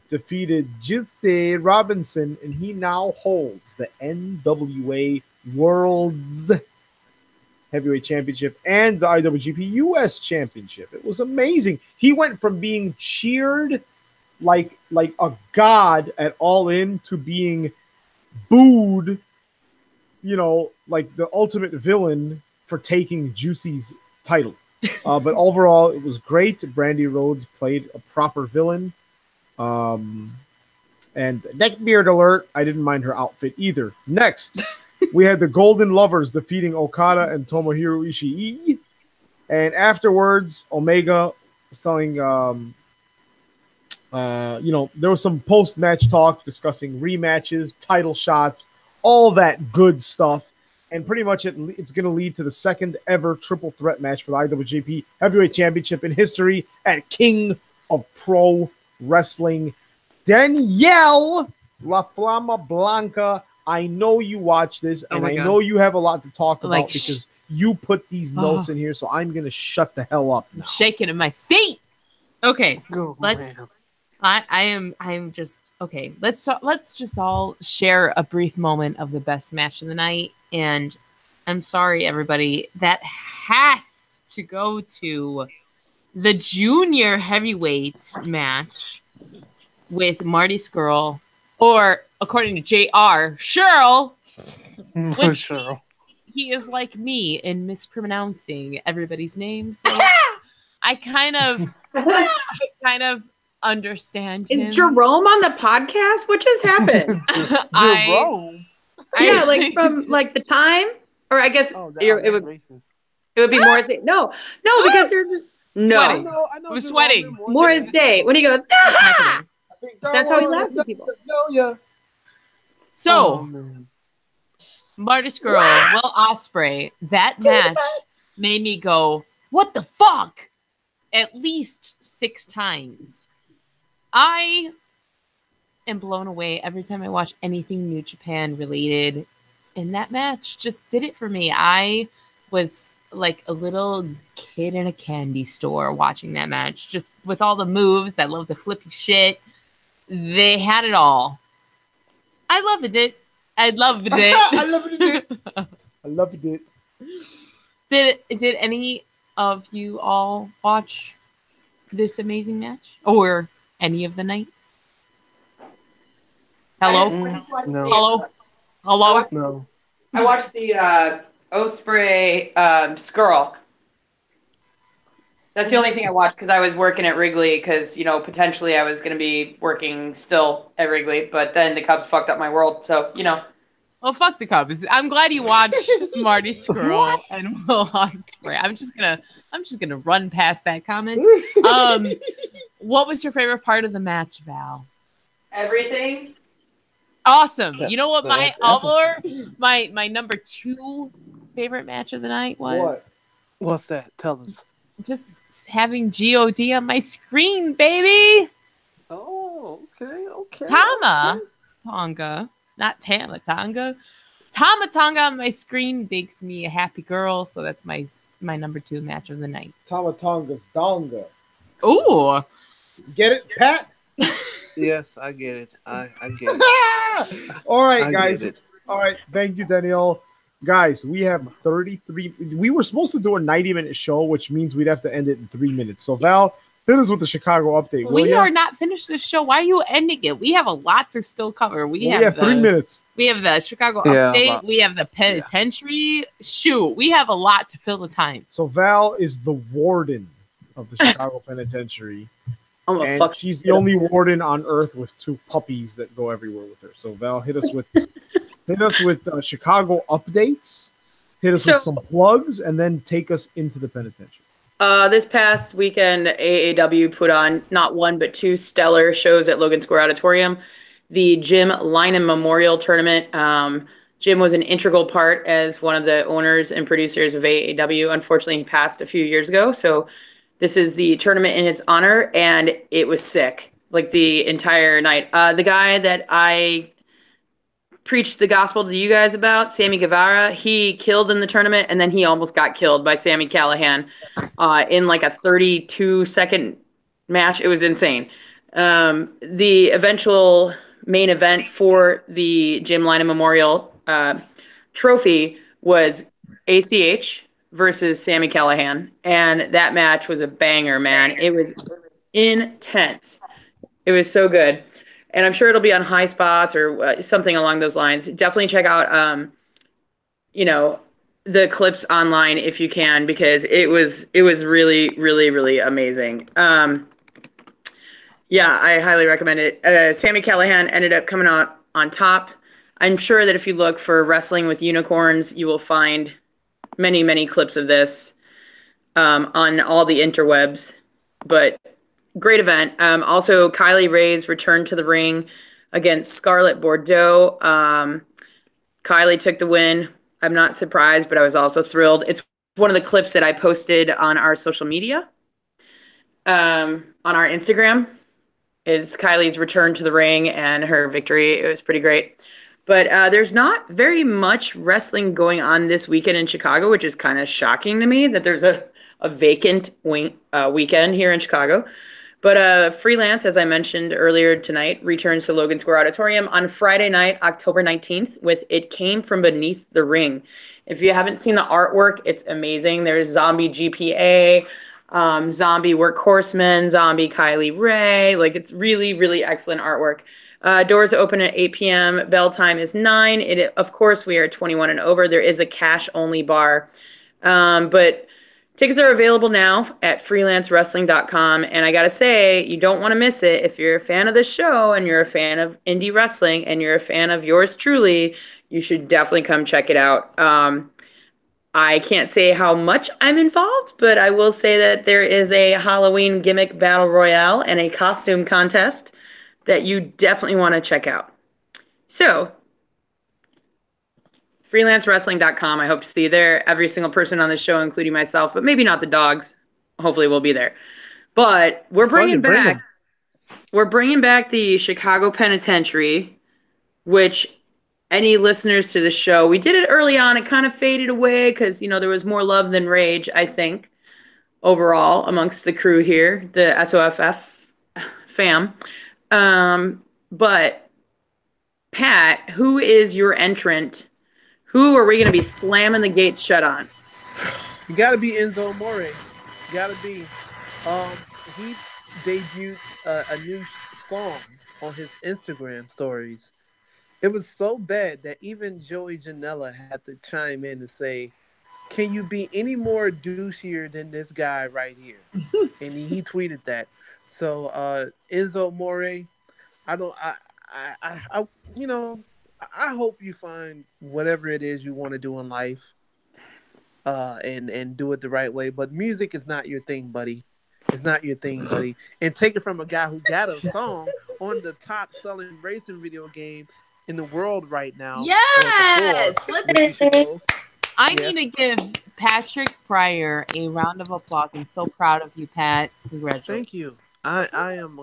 Speaker 3: defeated Jesse Robinson, and he now holds the NWA World's Heavyweight Championship and the IWGP US Championship. It was amazing. He went from being cheered like a god at All In to being booed, like the ultimate villain for taking Juicy's title. But overall, it was great. Brandy Rhodes played a proper villain. And neckbeard alert, I didn't mind her outfit either. Next, we had the Golden Lovers defeating Okada and Tomohiro Ishii. And afterwards, Omega selling, there was some post-match talk discussing rematches, title shots, all that good stuff. And pretty much it's going to lead to the second ever triple threat match for the IWGP Heavyweight Championship in history at King of Pro Wrestling. Danielle La Flama Blanca, I know you watch this, and I know you have a lot to talk about because you put these notes in here, so I'm going to shut the hell up now.
Speaker 4: I'm shaking in my seat. Okay, I'm just okay. Let's just all share a brief moment of the best match of the night. And I'm sorry, everybody, that has to go to the junior heavyweight match with Marty Scurll, or according to JR, Shirl. Which he is like me in mispronouncing everybody's name. So I kind of understand him.
Speaker 1: Is Jerome on the podcast? What just happened?
Speaker 5: Jerome?
Speaker 1: Yeah, like from like the time, or I guess it would be Morris Day. No, because there's
Speaker 4: I was sweating.
Speaker 1: Morris Day when he goes. That's how he laughs at people.
Speaker 4: So, Marty Scurll, Will Ospreay, that match made me go, what the fuck? At least 6 times. I am blown away every time I watch anything New Japan related. And that match just did it for me. I was like a little kid in a candy store watching that match, just with all the moves. I love the flippy shit. They had it all. I loved it. I loved it.
Speaker 3: I loved it. I loved it.
Speaker 4: Did any of you all watch this amazing match or any of the night? Hello?
Speaker 5: No.
Speaker 4: Hello?
Speaker 5: No.
Speaker 1: I watched the Osprey Skrull. That's the only thing I watched because I was working at Wrigley because, potentially I was going to be working still at Wrigley, but then the Cubs fucked up my world. So,
Speaker 4: Well, fuck the Cubs. I'm glad you watched Marty Skrull and Will Ospreay. I'm just gonna run past that comment. What was your favorite part of the match, Val?
Speaker 1: Everything.
Speaker 4: Awesome. You know what my number 2 favorite match of the night was?
Speaker 5: What's that? Tell us.
Speaker 4: Just having God on my screen, baby.
Speaker 5: Oh, okay.
Speaker 4: Tonga, not Tama Tonga. Tama Tonga on my screen makes me a happy girl, so that's my number 2 match of the night.
Speaker 3: Tama Tonga's Donga.
Speaker 4: Ooh.
Speaker 3: Get it, Pat?
Speaker 5: Yes, I get it. I get it.
Speaker 3: All right, guys. All right. Thank you, Danielle. Guys, we have 33. We were supposed to do a 90-minute show, which means we'd have to end it in 3 minutes. So, Val, hit us with the Chicago update.
Speaker 4: We are not finished the show. Why are you ending it? We have a lot to still cover. We have
Speaker 3: 3 minutes.
Speaker 4: We have the Chicago update. We have the penitentiary. Yeah. Shoot, we have a lot to fill the time.
Speaker 3: So, Val is the warden of the Chicago penitentiary. And she's the only warden on Earth with 2 puppies that go everywhere with her. So, Val, hit us with Chicago updates. Hit us with some plugs, and then take us into the penitentiary.
Speaker 1: This past weekend, AAW put on not 1 but 2 stellar shows at Logan Square Auditorium. The Jim Lynam Memorial Tournament. Jim was an integral part as one of the owners and producers of AAW. Unfortunately, he passed a few years ago, so this is the tournament in his honor, and it was sick, like the entire night. The guy that I preached the gospel to you guys about, Sammy Guevara, he killed in the tournament, and then he almost got killed by Sami Callihan in like a 32-second match. It was insane. The eventual main event for the Jim Lynam Memorial trophy was ACH versus Sami Callihan, and that match was a banger, man. It was intense. It was so good, and I'm sure it'll be on High Spots or something along those lines. Definitely check out, the clips online if you can, because it was really, really, really amazing. Yeah, I highly recommend it. Sami Callihan ended up coming out on top. I'm sure that if you look for Wrestling with Unicorns, you will find many, many clips of this on all the interwebs, but great event. Also, Kylie Ray's returned to the ring against Scarlett Bordeaux. Kylie took the win. I'm not surprised, but I was also thrilled. It's one of the clips that I posted on our social media, on our Instagram, is Kylie's return to the ring and her victory. It was pretty great. But there's not very much wrestling going on this weekend in Chicago, which is kind of shocking to me that there's a vacant weekend here in Chicago. But Freelance, as I mentioned earlier tonight, returns to Logan Square Auditorium on Friday night, October 19th, with It Came From Beneath the Ring. If you haven't seen the artwork, it's amazing. There's Zombie GPA, Zombie Workhorseman, Zombie Kylie Ray. Like, it's really, really excellent artwork. Doors open at 8 p.m. Bell time is 9. Of course, we are 21 and over. There is a cash-only bar. But tickets are available now at freelancewrestling.com. And I got to say, you don't want to miss it. If you're a fan of the show and you're a fan of indie wrestling and you're a fan of yours truly, you should definitely come check it out. I can't say how much I'm involved, but I will say that there is a Halloween gimmick battle royale and a costume contest that you definitely want to check out. So, freelancewrestling.com. I hope to see you there. Every single person on the show, including myself, but maybe not the dogs. Hopefully we'll be there. But we're bringing back the Chicago Penitentiary, which any listeners to the show, we did it early on. It kind of faded away because, there was more love than rage, I think, overall amongst the crew here, the SOFF fam. But Pat, who is your entrant? Who are we going to be slamming the gates shut on?
Speaker 2: You got to be Enzo Amore. Got to be. He debuted a new song on his Instagram stories. It was so bad that even Joey Janela had to chime in and say, "Can you be any more douchier than this guy right here?" And he tweeted that. So Enzo Amore, I hope you find whatever it is you want to do in life, and do it the right way. But music is not your thing, buddy. It's not your thing, buddy. And take it from a guy who got a song on the top selling racing video game in the world right now.
Speaker 4: Yes! I need to give Patrick Pryor a round of applause. I'm so proud of you, Pat. Congratulations.
Speaker 2: Thank you. I am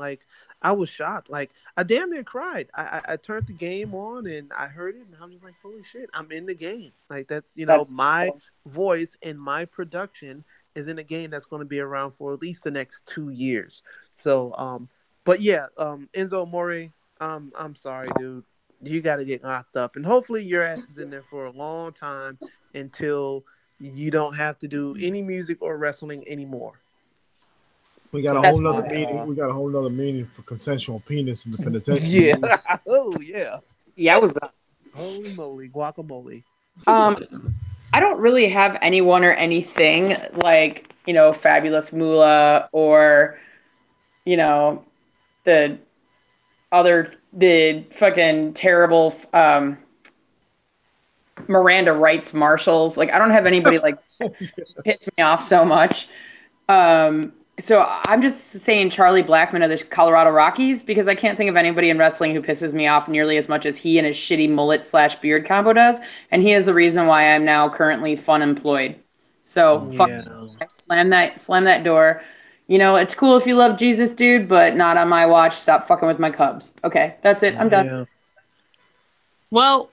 Speaker 2: I was shocked. I damn near cried. I turned the game on and I heard it and I was just like, holy shit, I'm in the game. That's my cool. Voice and my production is in a game that's going to be around for at least the next 2 years. So, but yeah, Enzo Amore, I'm sorry, dude. You got to get locked up. And hopefully your ass is in there for a long time until you don't have to do any music or wrestling anymore.
Speaker 3: We got a whole nother meeting. We got a whole nother meeting for consensual penis in the penitentiary.
Speaker 2: Yeah. Oh yeah.
Speaker 1: Yeah, it was.
Speaker 2: Holy moly, guacamole.
Speaker 1: I don't really have anyone or anything like, Fabulous Moolah or, the fucking terrible Miranda Rights Marshals. I don't have anybody piss me off so much. So I'm just saying Charlie Blackman of the Colorado Rockies because I can't think of anybody in wrestling who pisses me off nearly as much as he and his shitty mullet/beard combo does. And he is the reason why I'm now currently fun employed. So slam that door. It's cool if you love Jesus, dude, but not on my watch. Stop fucking with my Cubs. Okay, that's it. I'm done.
Speaker 2: Yeah.
Speaker 4: Well,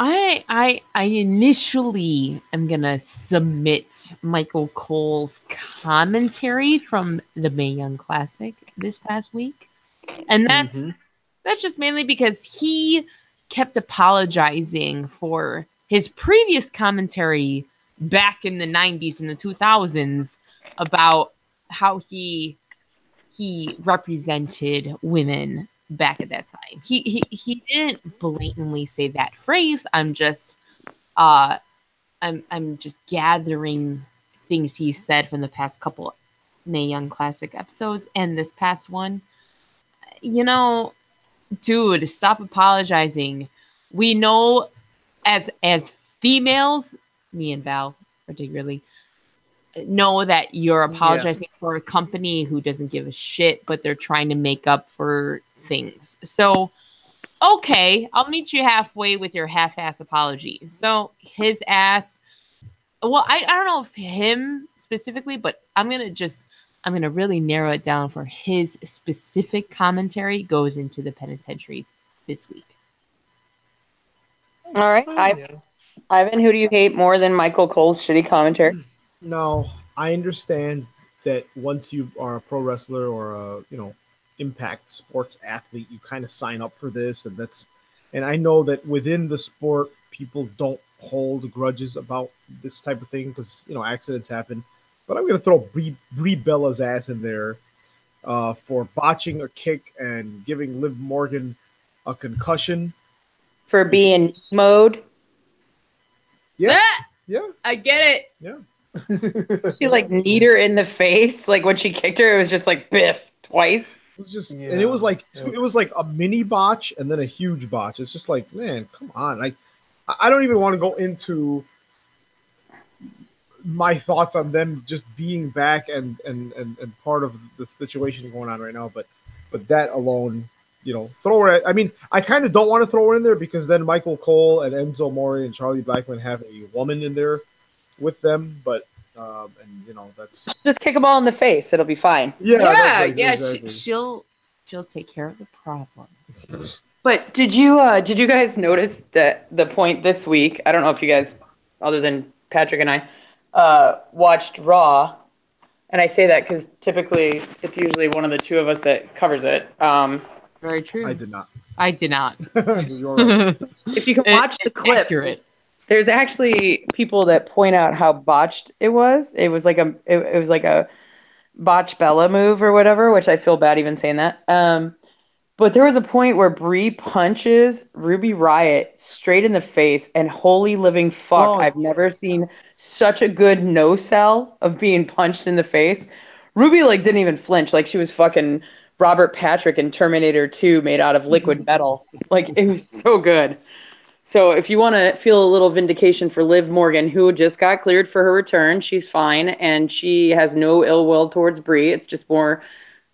Speaker 4: I initially am gonna submit Michael Cole's commentary from the Mae Young Classic this past week, and that's just mainly because he kept apologizing for his previous commentary back in the 90s and the 2000s about how he represented women back at that time. He didn't blatantly say that phrase. I'm just gathering things he said from the past couple Mae Young Classic episodes and this past one. Dude, stop apologizing. We know as females, me and Val particularly, know that you're apologizing for a company who doesn't give a shit, but they're trying to make up for things. So, okay, I'll meet you halfway with your half-ass apology. So his ass, well, I don't know if him specifically, but I'm gonna really narrow it down for his specific commentary goes into the penitentiary this week.
Speaker 1: All right, Ivan, who do you hate more than Michael Cole's shitty commentary?
Speaker 3: No, I understand that once you are a pro wrestler or a impact sports athlete, you kind of sign up for this, and I know that within the sport people don't hold grudges about this type of thing because accidents happen. But I'm going to throw Brie Bella's ass in there for botching a kick and giving Liv Morgan a concussion
Speaker 1: for being mode.
Speaker 3: Yeah, yeah,
Speaker 4: I get it.
Speaker 3: Yeah.
Speaker 1: She kneed her in the face. When she kicked her, it was just biff twice.
Speaker 3: It was just, and it was it was like a mini botch and then a huge botch. It's just man, come on. I don't even want to go into my thoughts on them just being back and part of the situation going on right now. But that alone, throw her. I mean, I kind of don't want to throw her in there because then Michael Cole and Enzo Amore and Charlie Blackman have a woman in there with them, but that's
Speaker 1: just kick them all in the face. It'll be fine.
Speaker 4: Yeah. Exactly. She'll take care of the problem.
Speaker 1: But did you guys notice that the point this week? I don't know if you guys, other than Patrick and I, watched Raw, and I say that because typically it's usually one of the two of us that covers it.
Speaker 4: Very true.
Speaker 3: I did not.
Speaker 1: If you can watch the clip, there's actually people that point out how botched it was. It was like a botch Bella move or whatever, which I feel bad even saying that. But there was a point where Brie punches Ruby Riott straight in the face, and holy living fuck, I've never seen such a good no sell of being punched in the face. Ruby didn't even flinch, like she was fucking Robert Patrick in Terminator 2 made out of liquid metal. It was so good. So if you want to feel a little vindication for Liv Morgan, who just got cleared for her return, she's fine, and she has no ill will towards Brie. It's just more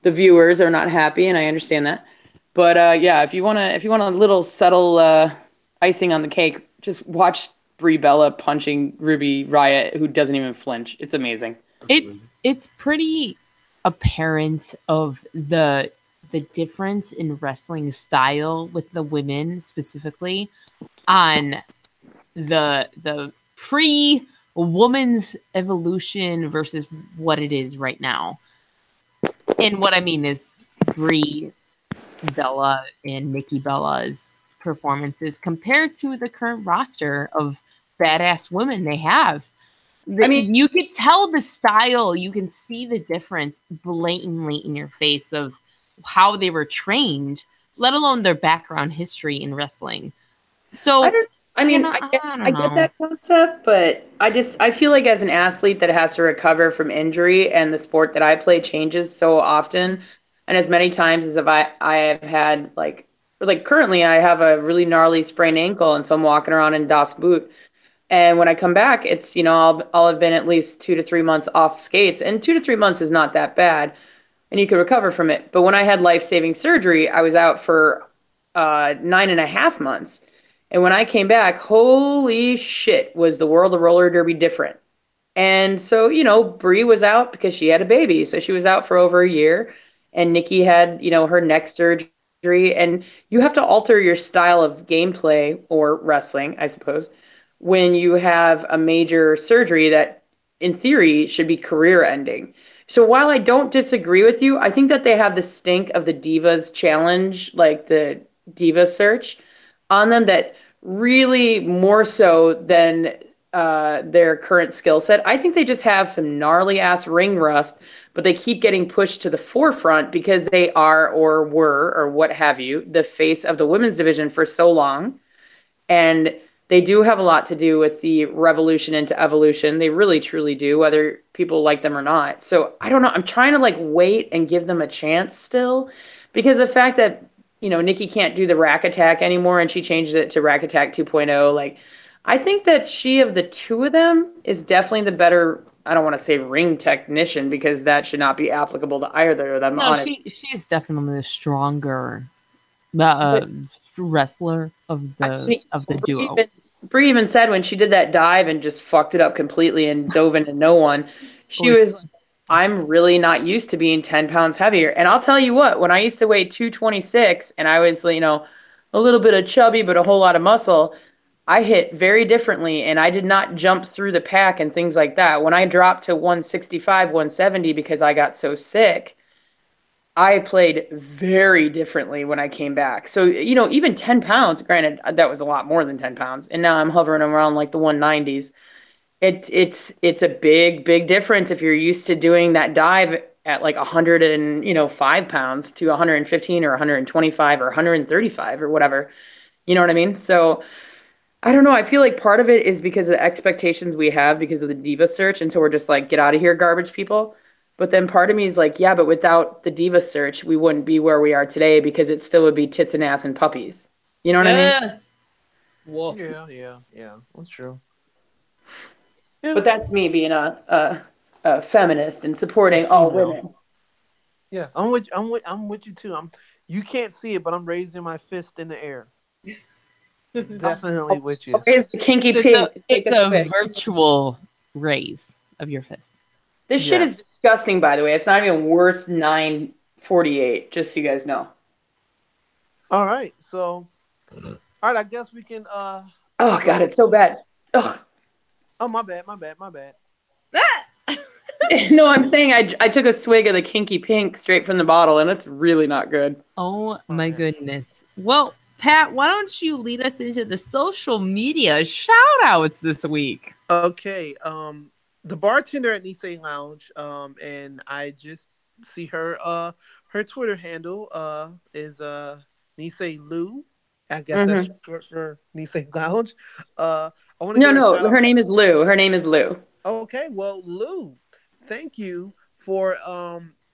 Speaker 1: the viewers are not happy, and I understand that. But if you want a little subtle icing on the cake, just watch Brie Bella punching Ruby Riott, who doesn't even flinch. It's amazing.
Speaker 4: It's pretty apparent of the difference in wrestling style with the women specifically on the pre-woman's evolution versus what it is right now. And what I mean is Brie Bella and Nikki Bella's performances compared to the current roster of badass women they have. You could tell the style, you can see the difference blatantly in your face of how they were trained, let alone their background history in wrestling. So
Speaker 1: I get that concept, but I feel like as an athlete that has to recover from injury, and the sport that I play changes so often, and as many times as I have had currently I have a really gnarly sprained ankle, and so I'm walking around in Das Boot. And when I come back, it's, I'll have been at least 2 to 3 months off skates, and 2 to 3 months is not that bad, and you can recover from it. But when I had life-saving surgery, I was out for 9.5 months. And when I came back, holy shit, was the world of roller derby different. And so, Brie was out because she had a baby. So she was out for over a year. And Nikki had, her neck surgery. And you have to alter your style of gameplay or wrestling, I suppose, when you have a major surgery that, in theory, should be career ending. So while I don't disagree with you, I think that they have the stink of the Divas challenge, like the Diva search, on them that really more so than their current skill set. I think they just have some gnarly ass ring rust, but they keep getting pushed to the forefront because they are or were or what have you, the face of the women's division for so long. And they do have a lot to do with the revolution into evolution. They really, truly do, whether people like them or not. So I don't know. I'm trying to wait and give them a chance still, because the fact that, Nikki can't do the rack attack anymore and she changes it to rack attack 2.0. I think that she, of the two of them, is definitely the better, I don't want to say ring technician, because that should not be applicable to either of them.
Speaker 4: No, she is definitely the stronger wrestler of the duo.
Speaker 1: Brie even said when she did that dive and just fucked it up completely and dove into no one, she was, I'm really not used to being 10 pounds heavier. And I'll tell you what, when I used to weigh 226 and I was, a little bit of chubby but a whole lot of muscle, I hit very differently, and I did not jump through the pack and things like that. When I dropped to 165, 170 because I got so sick, I played very differently when I came back. So, even 10 pounds, granted, that was a lot more than 10 pounds. And now I'm hovering around the 190s. It's a big, big difference if you're used to doing that dive at 105 pounds to 115 or 125 or 135 or whatever. You know what I mean? So I don't know. I feel like part of it is because of the expectations we have because of the diva search. And so we're just get out of here, garbage people. But then part of me is yeah, but without the diva search, we wouldn't be where we are today, because it still would be tits and ass and puppies. You know what I mean?
Speaker 5: Whoa. Yeah. That's true.
Speaker 1: Yeah. But that's me being a feminist and supporting all women.
Speaker 5: Yes, I'm with you too. You can't see it, but I'm raising my fist in the air. Definitely with you.
Speaker 1: Raise the kinky
Speaker 4: It's
Speaker 1: pink.
Speaker 4: it's a virtual raise of your fist.
Speaker 1: This shit is disgusting, by the way. It's not even worth $9.48, just so you guys know.
Speaker 5: All right. So, all right, I guess we can
Speaker 1: Oh god, it's so bad. Ugh.
Speaker 5: Oh, my bad.
Speaker 1: No, I'm saying I took a swig of the kinky pink straight from the bottle, and it's really not good.
Speaker 4: Oh my goodness. Well, Pat, why don't you lead us into the social media shout outs this week?
Speaker 5: Okay. The bartender at Nisei Lounge, and I just see her her Twitter handle is Nisei Lou. I guess that's short for Nisei Lounge. I want to give a shout out.
Speaker 1: Her name is Lou. Her name is Lou.
Speaker 5: Okay, well, Lou, thank you for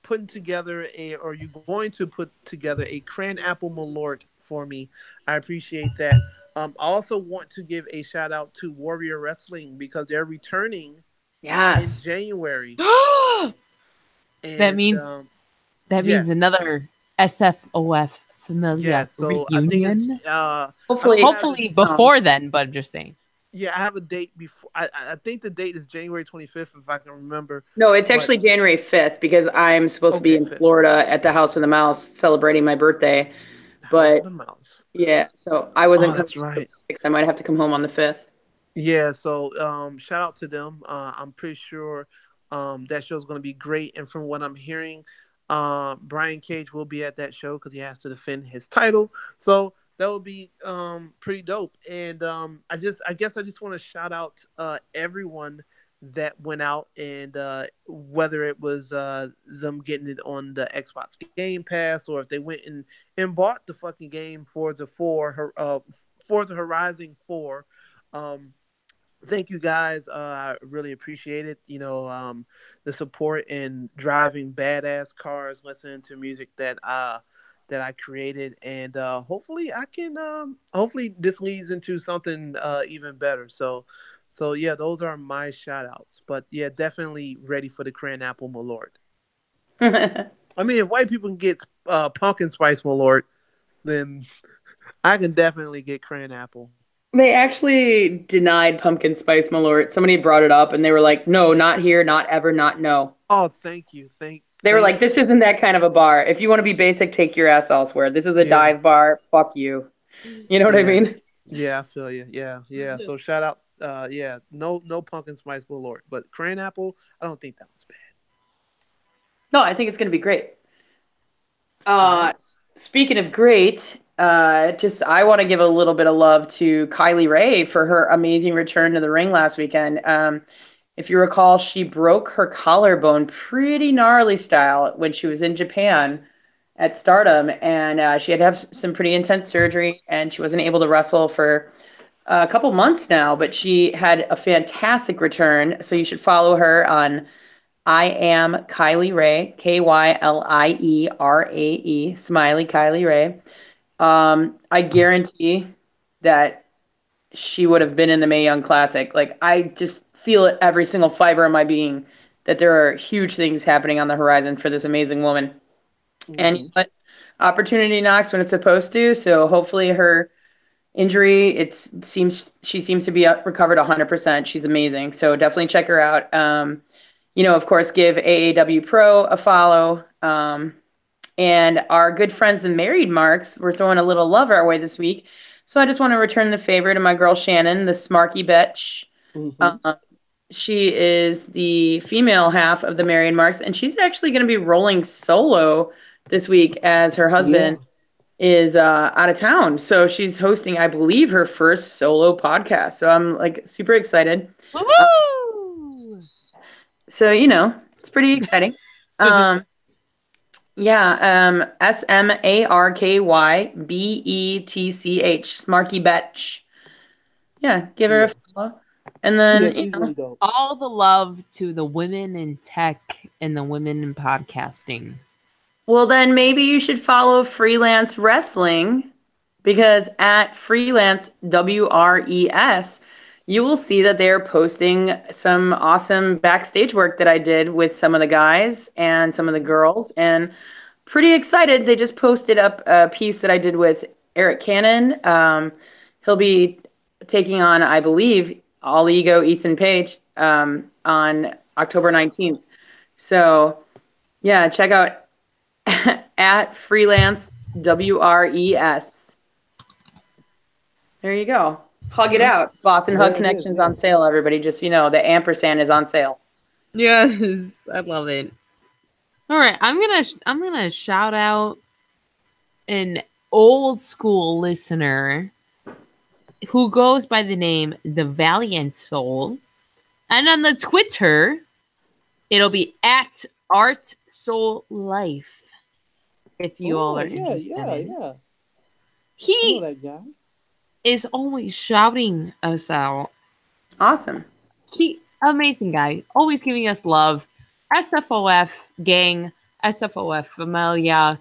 Speaker 5: putting together you're going to put together a cran apple malort for me. I appreciate that. I also want to give a shout out to Warrior Wrestling because they're returning in January.
Speaker 4: And, that means another SFOF familiar reunion. Hopefully before then, but I'm just saying.
Speaker 5: Yeah, I have a date before. I think the date is January 25th, if I can remember.
Speaker 1: No, it's actually January 5th because I'm supposed to be in Florida at the House of the Mouse celebrating my birthday. But yeah, so I wasn't.
Speaker 5: That's right.
Speaker 1: 6. I might have to come home on the 5th.
Speaker 5: Yeah, so shout out to them. I'm pretty sure that show's going to be great. And from what I'm hearing, Brian Cage will be at that show because he has to defend his title. So that would be pretty dope. And I guess I just want to shout out everyone that went out, and whether it was them getting it on the Xbox Game Pass or if they went and bought the fucking game Forza Horizon 4. Thank you guys. I really appreciate it. You know, the support and driving badass cars, listening to music that I created, and hopefully I can. Hopefully this leads into something even better. So yeah, those are my shout outs. But yeah, definitely ready for the cran apple malort. I mean, if white people can get pumpkin spice malort, then I can definitely get cran apple.
Speaker 1: They actually denied pumpkin spice malort. Somebody brought it up, and they were like, "No, not here, not ever, not no."
Speaker 5: Oh, thank you.
Speaker 1: They were like, "This isn't that kind of a bar. If you want to be basic, take your ass elsewhere. This is a dive bar. Fuck you." You know what I mean?
Speaker 5: Yeah, I feel you. Yeah. So shout out. No pumpkin spice malort, but cran apple, I don't think that was bad.
Speaker 1: No, I think it's gonna be great. Speaking of great, I want to give a little bit of love to Kylie Rae for her amazing return to the ring last weekend. If you recall, she broke her collarbone pretty gnarly style when she was in Japan at Stardom, and she had to have some pretty intense surgery, and she wasn't able to wrestle for a couple months now, but she had a fantastic return. So you should follow her on I am Kylie Rae, KYLIERAE, Smiley Kylie Rae. I guarantee that she would have been in the Mae Young Classic. Like, I just feel it every single fiber of my being that there are huge things happening on the horizon for this amazing woman. Mm-hmm. And you know what? Opportunity knocks when it's supposed to. So hopefully her injury, she seems to be recovered 100%. She's amazing. So definitely check her out. Of course, give AAW Pro a follow. And our good friends, the Married Marks, we're throwing a little love our way this week. So I just want to return the favor to my girl Shannon, the Smarky Bitch. Mm-hmm. She is the female half of the Married Marks, and she's actually going to be rolling solo this week as her husband is out of town. So she's hosting, I believe, her first solo podcast. So I'm like super excited. So, it's pretty exciting. SmarkyBetch, Smarky Betch. Yeah, give her a follow. And then,
Speaker 5: really dope.
Speaker 4: All the love to the women in tech and the women in podcasting.
Speaker 1: Well, then maybe you should follow Freelance Wrestling, because at Freelance WRES, you will see that they're posting some awesome backstage work that I did with some of the guys and some of the girls. And pretty excited. They just posted up a piece that I did with Eric Cannon. He'll be taking on, I believe, All Ego Ethan Page on October 19th. So, yeah, check out at freelance WRES. There you go. Hug it out. Boston Hug Connection's on sale, everybody. Just the ampersand is on sale.
Speaker 4: Yes, I love it. All right, I'm gonna shout out an old school listener who goes by the name The Valiant Soul, and on the Twitter, it'll be at Art Soul Life. If you all are interested,
Speaker 5: yeah.
Speaker 4: He
Speaker 5: I know that guy
Speaker 4: is always shouting us out.
Speaker 1: Awesome.
Speaker 4: Amazing guy, always giving us love. SFOF gang, SFOF familia,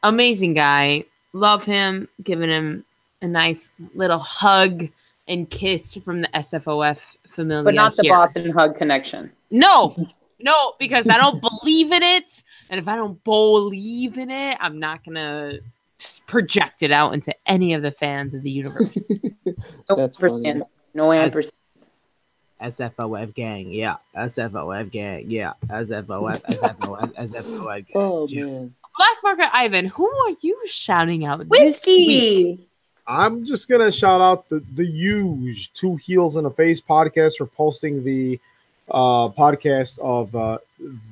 Speaker 4: amazing guy. Love him, giving him a nice little hug and kiss from the SFOF familia.
Speaker 1: But not the Boston Hug Connection.
Speaker 4: No, because I don't believe in it. And if I don't believe in it, I'm not going to project it out into any of the fans of the universe.
Speaker 5: That's funny.
Speaker 1: No ampersand.
Speaker 6: SFOF gang, yeah. SFOF gang, yeah. SFOF gang.
Speaker 5: Oh, man.
Speaker 4: Black Market Ivan, who are you shouting out
Speaker 1: Whiskey.
Speaker 4: this week?
Speaker 3: I'm just going to shout out the huge Two Heels in a Face podcast for posting the podcast of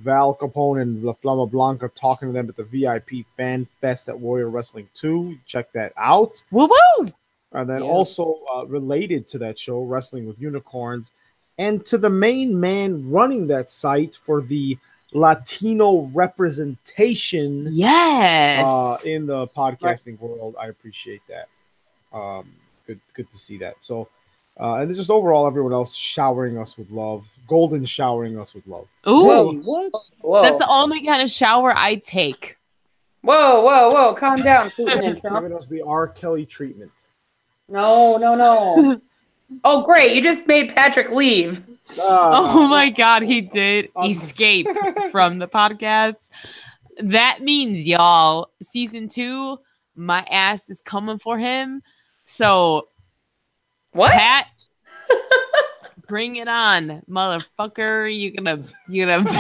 Speaker 3: Val Capone and La Flama Blanca talking to them at the VIP Fan Fest at Warrior Wrestling 2. Check that out.
Speaker 4: Woo-woo!
Speaker 3: And then also related to that show, Wrestling with Unicorns, and to the main man running that site for the Latino representation in the podcasting world. I appreciate that. Good to see that. So, and just overall, everyone else showering us with love. Golden showering us with love.
Speaker 4: Ooh,
Speaker 5: what?
Speaker 1: Whoa.
Speaker 4: That's the only kind of shower I take.
Speaker 1: Whoa. Calm down.
Speaker 3: Giving us the R. Kelly treatment.
Speaker 1: No. Oh, great. You just made Patrick leave.
Speaker 4: Oh, my God. He did escape from the podcast. That means, y'all, season 2, my ass is coming for him. So,
Speaker 1: what?
Speaker 4: Pat, bring it on, motherfucker. You're gonna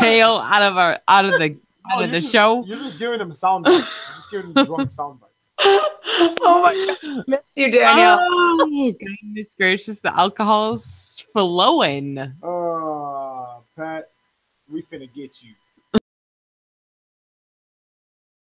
Speaker 4: bail out of the show.
Speaker 3: You're just giving him sound bites. You're just giving him drunk sound bites.
Speaker 1: Oh my God. Miss you, Daniel.
Speaker 4: Oh, goodness gracious. The alcohol's flowing.
Speaker 3: Pat, we finna get you.